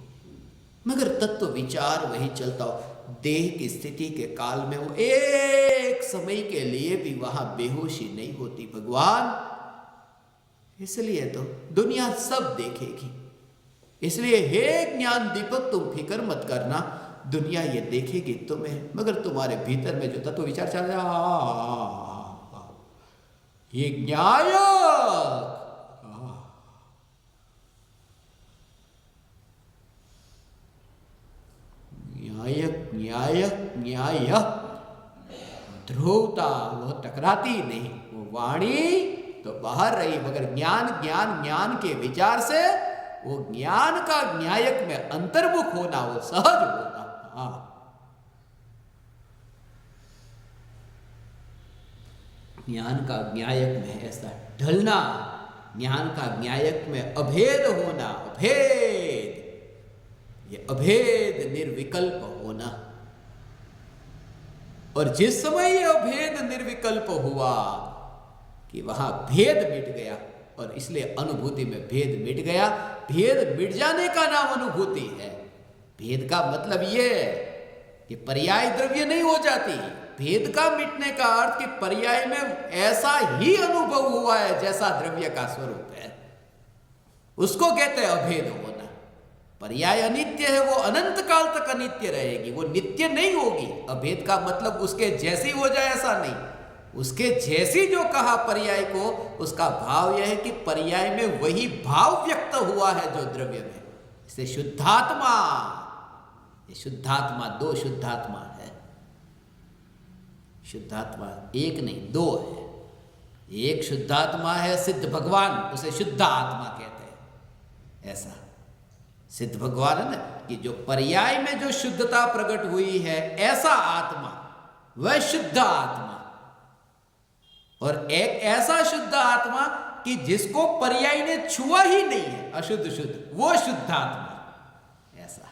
मगर तत्व विचार वही चलता हो। देह की स्थिति के काल में वो एक समय के लिए भी वहां बेहोशी नहीं होती भगवान। इसलिए तो दुनिया सब देखेगी। इसलिए हे ज्ञान दीपक, तुम फिक्र मत करना, दुनिया ये देखेगी तुम्हें, मगर तुम्हारे भीतर में जो तत्व विचार चल रहा, ये न्यायक, न्यायक न्यायक न्यायक ध्रुवता, वो टकराती नहीं। वो वाणी तो बाहर रही मगर ज्ञान ज्ञान ज्ञान के विचार से वो ज्ञान का न्यायक में अंतर्मुख होना, वो सहज होना। ज्ञान का न्यायक में ऐसा ढलना, ज्ञान का न्यायक में अभेद होना, अभेद, ये अभेद निर्विकल्प होना। और जिस समय ये अभेद निर्विकल्प हुआ कि वहां भेद मिट गया, और इसलिए अनुभूति में भेद मिट गया। भेद मिट जाने का नाम अनुभूति है। भेद का मतलब यह है कि पर्याय द्रव्य नहीं हो जाती। भेद का मिटने का अर्थ कि पर्याय में ऐसा ही अनुभव हुआ है जैसा द्रव्य का स्वरूप है, उसको कहते हैं अभेद होना। पर्याय अनित्य है, वो अनंत काल तक अनित्य रहेगी, वो नित्य नहीं होगी। अभेद का मतलब उसके जैसी हो जाए ऐसा नहीं। उसके जैसी जो कहा पर्याय को, उसका भाव यह है कि पर्याय में वही भाव व्यक्त हुआ है जो द्रव्य में। इसे शुद्धात्मा, ये शुद्धात्मा, दो शुद्धात्मा है। शुद्धात्मा एक नहीं दो है। एक शुद्धात्मा है सिद्ध भगवान, उसे शुद्ध आत्मा कहते हैं। ऐसा सिद्ध भगवान है ना, कि जो पर्याय में जो शुद्धता प्रकट हुई है, ऐसा आत्मा वह शुद्ध आत्मा। और एक ऐसा शुद्ध आत्मा कि जिसको पर्याय ने छुआ ही नहीं है, अशुद्ध शुद्ध, वो शुद्ध आत्मा। ऐसा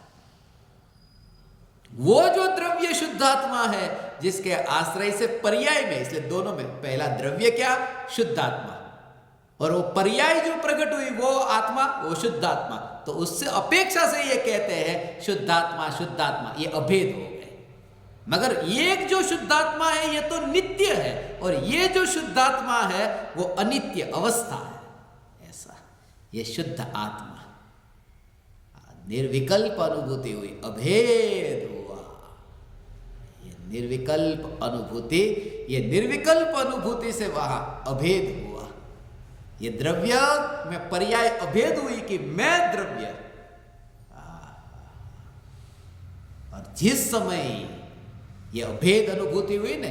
वो जो द्रव्य शुद्ध आत्मा है जिसके आश्रय से पर्याय में, इसलिए दोनों में पहला द्रव्य क्या, शुद्ध आत्मा, और वो पर्याय जो प्रकट हुई वो आत्मा, वो शुद्ध आत्मा। तो उससे अपेक्षा से ये कहते हैं शुद्धात्मा शुद्धात्मा, ये अभेद हो गए। मगर एक जो शुद्धात्मा है ये तो नित्य है, और ये जो शुद्धात्मा है वो अनित्य अवस्था है। ऐसा ये शुद्ध आत्मा, निर्विकल्प अनुभूति हुई, अभेद हुआ। ये निर्विकल्प अनुभूति, ये निर्विकल्प अनुभूति से वहां अभेद हुआ। ये द्रव्य में पर्याय अभेद हुई कि मैं द्रव्य। और जिस समय ये अभेद अनुभूति हुई ना,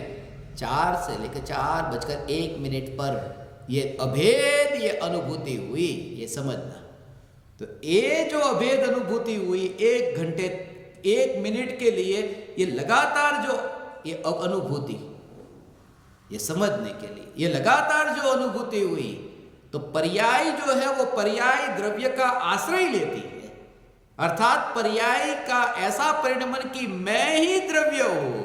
4 से लेकर 4:01 पर ये अभेद ये अनुभूति हुई, ये समझना। तो ये जो अभेद अनुभूति हुई 1 घंटे 1 मिनट के लिए, ये लगातार जो ये अनुभूति, ये समझने के लिए ये लगातार जो अनुभूति हुई, तो पर्याय जो है वो पर्याय द्रव्य का आश्रय लेती है। अर्थात पर्याय का ऐसा परिणमन कि मैं ही द्रव्य हूं।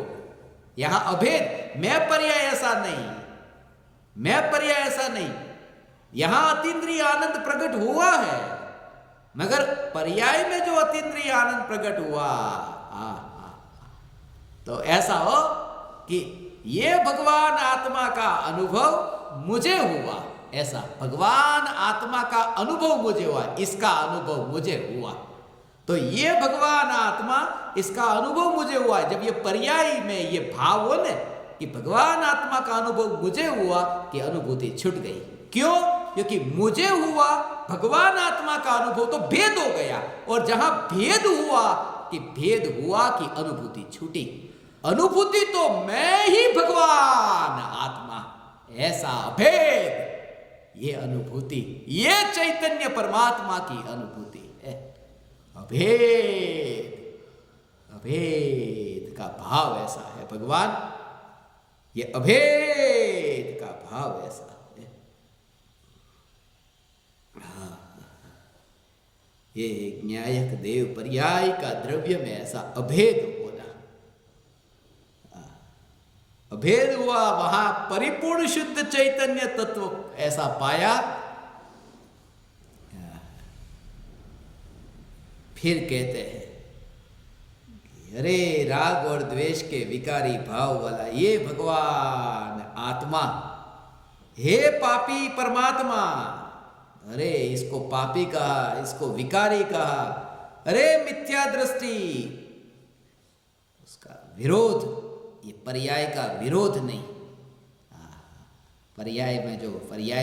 यहां अभेद, मैं पर्याय ऐसा नहीं, मैं पर्याय ऐसा नहीं। यहां अतीन्द्रिय आनंद प्रकट हुआ है, मगर पर्याय में जो अतीन्द्रिय आनंद प्रकट हुआ, तो ऐसा हो कि ये भगवान आत्मा का अनुभव मुझे हुआ, ऐसा भगवान आत्मा का अनुभव मुझे हुआ, इसका अनुभव मुझे हुआ। तो ये भगवान आत्मा, इसका अनुभव मुझे हुआ। जब ये पर्याय में ये भाव हो न कि भगवान आत्मा का अनुभव मुझे हुआ, कि अनुभूति छूट गई। क्यों? क्योंकि मुझे हुआ भगवान आत्मा का अनुभव, तो भेद हो गया। और जहां भेद हुआ कि अनुभूति छूटी। अनुभूति तो मैं ही भगवान आत्मा, ऐसा अभेद ये अनुभूति, ये चैतन्य परमात्मा की अनुभूति है। अभेद, अभेद का भाव ऐसा है भगवान, ये अभेद का भाव ऐसा है। ये न्यायक देव पर्याय का द्रव्य में ऐसा अभेद होना, अभेद हुआ, वहां परिपूर्ण शुद्ध चैतन्य तत्व ऐसा पाया। फिर कहते हैं अरे राग और द्वेष के विकारी भाव वाला ये भगवान आत्मा, हे पापी परमात्मा, अरे इसको पापी कहा, इसको विकारी कहा, अरे मिथ्या दृष्टि, उसका विरोध, ये पर्याय का विरोध नहीं। पर्याय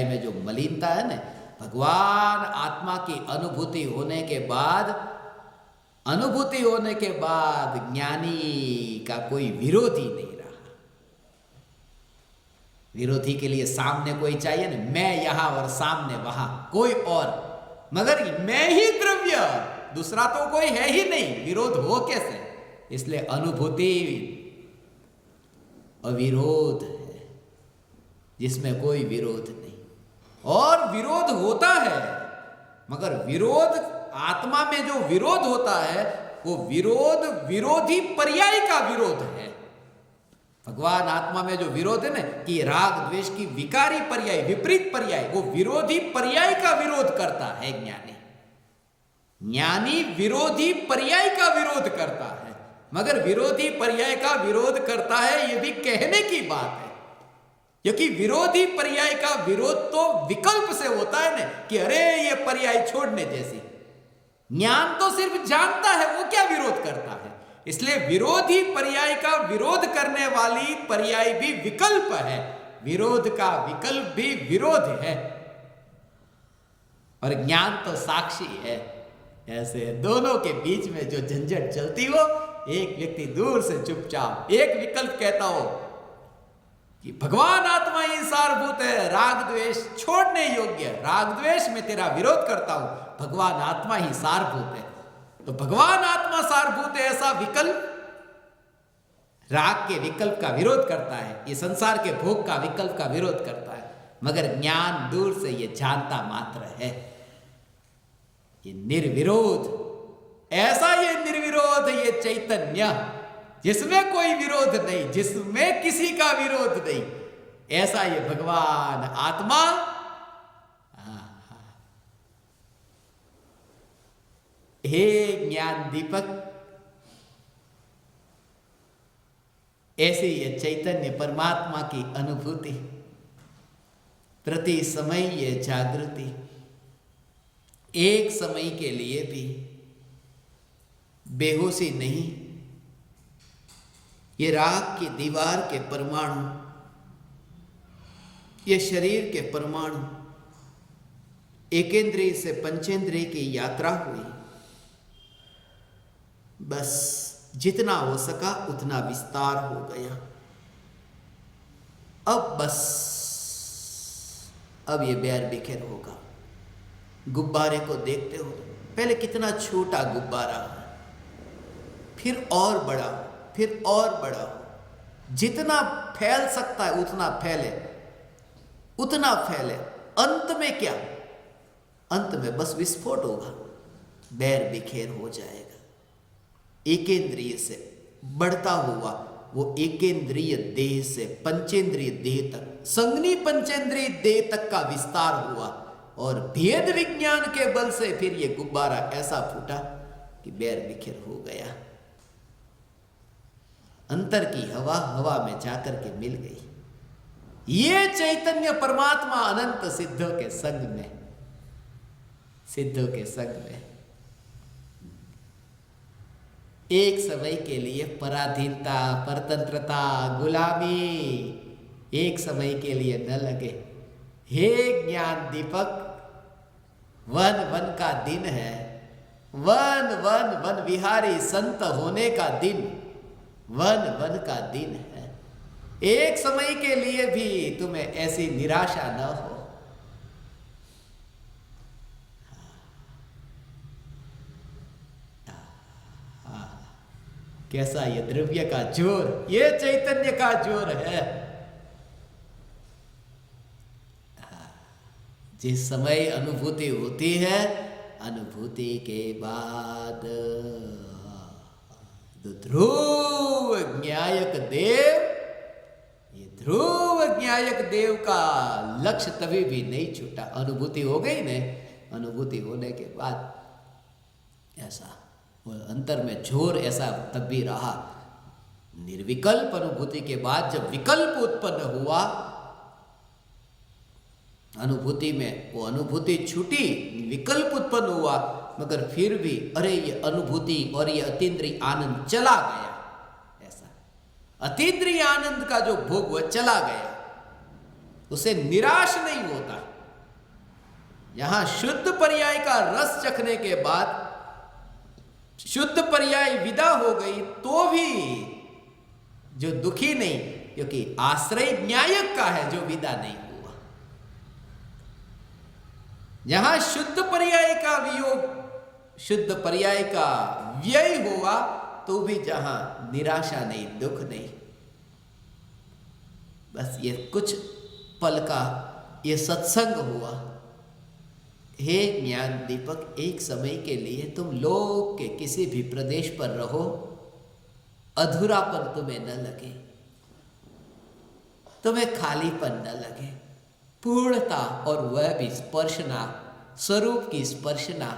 में जो मलिनता है ना, भगवान आत्मा की अनुभूति होने के बाद ज्ञानी का कोई विरोधी नहीं रहा। विरोधी के लिए सामने कोई चाहिए ना, मैं यहां और सामने वहां कोई और, मगर मैं ही द्रव्य, दूसरा तो कोई है ही नहीं, विरोध हो कैसे? इसलिए अनुभूति अविरोध है, जिसमें कोई विरोध नहीं। और विरोध होता है, मगर विरोध आत्मा में जो विरोध होता है, वो विरोध विरोधी पर्याय का विरोध है। भगवान आत्मा में जो विरोध है ना, कि राग द्वेष की विकारी पर्याय, विपरीत पर्याय, वो विरोधी पर्याय का विरोध करता है ज्ञानी। ज्ञानी विरोधी पर्याय का विरोध करता है, मगर विरोधी पर्याय का विरोध करता है, ये भी कहने की बात है। क्योंकि विरोधी पर्याय का विरोध तो विकल्प से होता है ना, कि अरे ये पर्याय छोड़ने जैसी। ज्ञान तो सिर्फ जानता है, वो क्या विरोध करता है। इसलिए विरोधी पर्याय का विरोध करने वाली पर्याय भी विकल्प है, विरोध का विकल्प भी विरोध है, और ज्ञान तो साक्षी है। ऐसे दोनों के बीच में जो झंझट चलती हो, एक व्यक्ति दूर से चुपचाप एक विकल्प कहता हो कि भगवान आत्मा ही सारभूत है, राग द्वेष छोड़ने योग्य, राग द्वेष में तेरा विरोध करता हूं, भगवान आत्मा ही सारभूत है। तो भगवान आत्मा सारभूत है ऐसा विकल्प राग के विकल्प का विरोध करता है, ये संसार के भोग का विकल्प का विरोध करता है, मगर ज्ञान दूर से ये जानता मात्र है। ये निर्विरोध, ऐसा ये निर्विरोध, ये चैतन्य जिसमें कोई विरोध नहीं, जिसमें किसी का विरोध नहीं, ऐसा ये भगवान आत्मा। हे ज्ञान दीपक, ऐसे ये चैतन्य परमात्मा की अनुभूति, प्रति समय ये जागृति, एक समय के लिए भी बेहोशी नहीं, ये राख की दीवार के परमाणु, ये शरीर के परमाणु, एकेंद्रिय से पंचेंद्रिय की यात्रा हुई। बस जितना हो सका उतना विस्तार हो गया। अब ये बैर बिखेर होगा। गुब्बारे को देखते हो, पहले कितना छोटा गुब्बारा है, फिर और बड़ा, फिर और बड़ा, जितना फैल सकता है उतना फैले, उतना फैले। अंत में क्या? अंत में बस विस्फोट होगा, बैर बिखेर हो जाएगा। एकेंद्रिय से बढ़ता हुआ वो एकेंद्रिय देह से पंचेंद्रिय देह तक, संगनी पंचेंद्रिय देह तक का विस्तार हुआ और भेद विज्ञान के बल से फिर ये गुब्बारा ऐसा फूटा कि बैर बिखेर हो गया। अंतर की हवा हवा में जाकर के मिल गई। ये चैतन्य परमात्मा अनंत सिद्धों के संग में, सिद्धों के संग में एक समय के लिए पराधीनता, परतंत्रता, गुलामी एक समय के लिए न लगे। हे ज्ञान दीपक, वन वन का दिन है, वन वन वन विहारी संत होने का दिन, वन वन का दिन है। एक समय के लिए भी तुम्हें ऐसी निराशा न हो। कैसा ये द्रव्य का जोर, ये चैतन्य का जोर है। जिस समय अनुभूति होती है, अनुभूति के बाद ध्रुव न्यायक देव, ये ध्रुव न्यायक देव का लक्ष्य तभी भी नहीं छूटा। अनुभूति हो गई ने, अनुभूति होने के बाद ऐसा वो अंतर में जोर ऐसा तब भी रहा। निर्विकल्प अनुभूति के बाद जब विकल्प उत्पन्न हुआ, अनुभूति में वो अनुभूति छूटी, विकल्प उत्पन्न हुआ, मगर फिर भी अरे ये अनुभूति और ये अतीन्द्रिय आनंद चला गया। ऐसा अतीन्द्रिय आनंद का जो भोग वह चला गया, उसे निराश नहीं होता। यहां शुद्ध पर्याय का रस चखने के बाद शुद्ध पर्याय विदा हो गई तो भी जो दुखी नहीं, क्योंकि आश्रय न्यायक का है जो विदा नहीं हुआ। जहां शुद्ध पर्याय का वियोग, शुद्ध पर्याय का व्यय हुआ तो भी जहां निराशा नहीं, दुख नहीं। बस ये कुछ पल का ये सत्संग हुआ। हे ज्ञान दीपक, एक समय के लिए तुम लोक के किसी भी प्रदेश पर रहो, अधूरापन तुम्हें न लगे, तुम्हें खालीपन न लगे। पूर्णता और वह भी स्पर्शना, स्वरूप की स्पर्शना,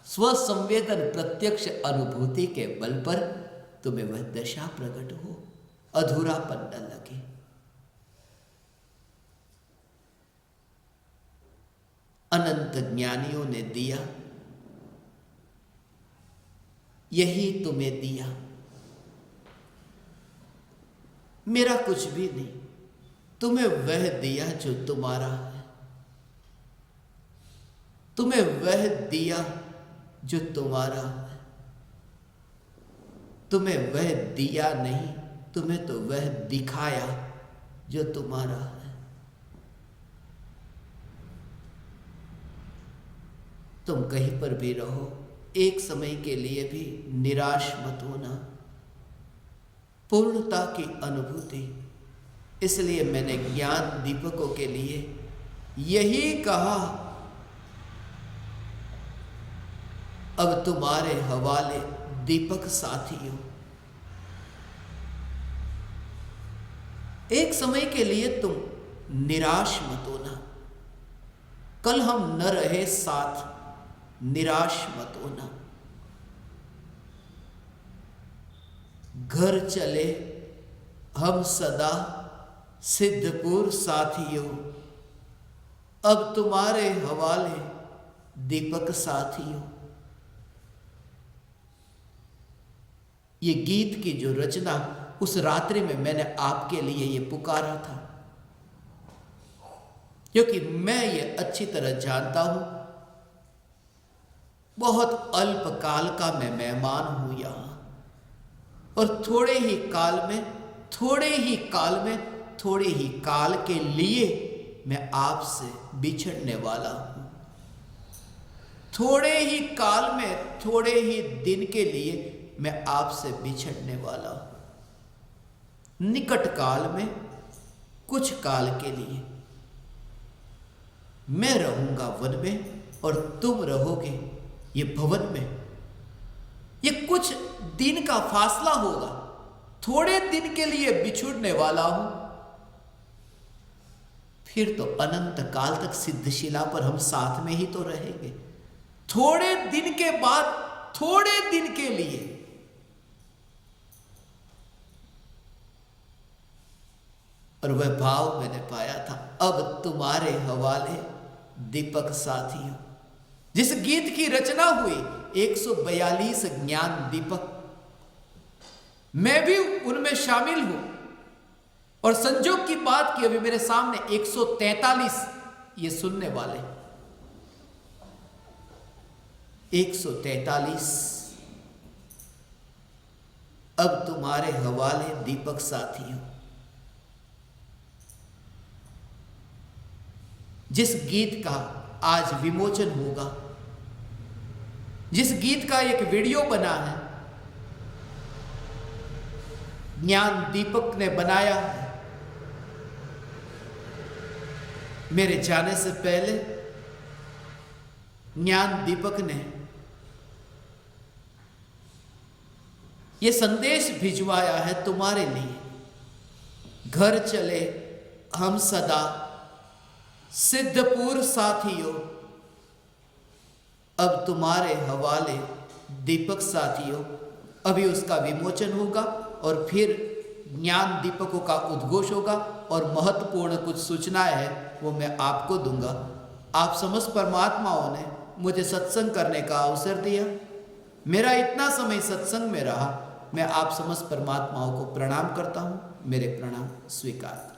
स्वसंवेदन प्रत्यक्ष अनुभूति के बल पर तुम्हें वह दशा प्रकट हो, अधूरापन न लगे। अनंत ज्ञानियों ने दिया, यही तुम्हें दिया। मेरा कुछ भी नहीं, तुम्हें वह दिया जो तुम्हारा है, तुम्हें वह दिया जो तुम्हारा है। तुम्हें वह दिया नहीं, तुम्हें तो वह दिखाया जो तुम्हारा है। तुम कहीं पर भी रहो, एक समय के लिए भी निराश मत होना। पूर्णता की अनुभूति, इसलिए मैंने ज्ञान दीपकों के लिए यही कहा, अब तुम्हारे हवाले दीपक साथियों। एक समय के लिए तुम निराश मत होना। कल हम न रहे साथ, निराश मत होना। घर चले हम सदा सिद्धपुर साथियों, अब तुम्हारे हवाले दीपक साथियों। ये गीत की जो रचना उस रात्रि में मैंने आपके लिए ये पुकारा था, क्योंकि मैं ये अच्छी तरह जानता हूं बहुत अल्प काल का मैं मेहमान हूं यहां, और थोड़े ही काल में थोड़े ही काल के लिए मैं आपसे बिछड़ने वाला हूं। थोड़े ही काल में थोड़े ही दिन के लिए मैं आपसे बिछड़ने वाला हूं। निकट काल में कुछ काल के लिए मैं रहूंगा वन में और तुम रहोगे ये भवन में। ये कुछ दिन का फासला होगा, थोड़े दिन के लिए बिछुड़ने वाला हूं, फिर तो अनंत काल तक सिद्धशिला पर हम साथ में ही तो रहेंगे। थोड़े दिन के बाद थोड़े दिन के लिए और वह भाव मैंने पाया था। अब तुम्हारे हवाले दीपक साथियों, जिस गीत की रचना हुई 142 ज्ञान दीपक, मैं भी उनमें शामिल हूं। और संजोग की बात की अभी मेरे सामने 143 ये सुनने वाले, 143 अब तुम्हारे हवाले दीपक साथियों। जिस गीत का आज विमोचन होगा, जिस गीत का एक वीडियो बना है, ज्ञान दीपक ने बनाया है। मेरे जाने से पहले ज्ञान दीपक ने यह संदेश भिजवाया है तुम्हारे लिए। घर चले हम सदा सिद्धपुर साथियों, अब तुम्हारे हवाले दीपक साथियों। अभी उसका विमोचन होगा और फिर ज्ञान दीपकों का उद्घोष होगा और महत्वपूर्ण कुछ सूचनाएं हैं वो मैं आपको दूंगा। आप समस्त परमात्माओं ने मुझे सत्संग करने का अवसर दिया। मेरा इतना समय सत्संग में रहा, मैं आप समस्त परमात्माओं को प्रणाम करता हूं। मेरे प्रणाम स्वीकार।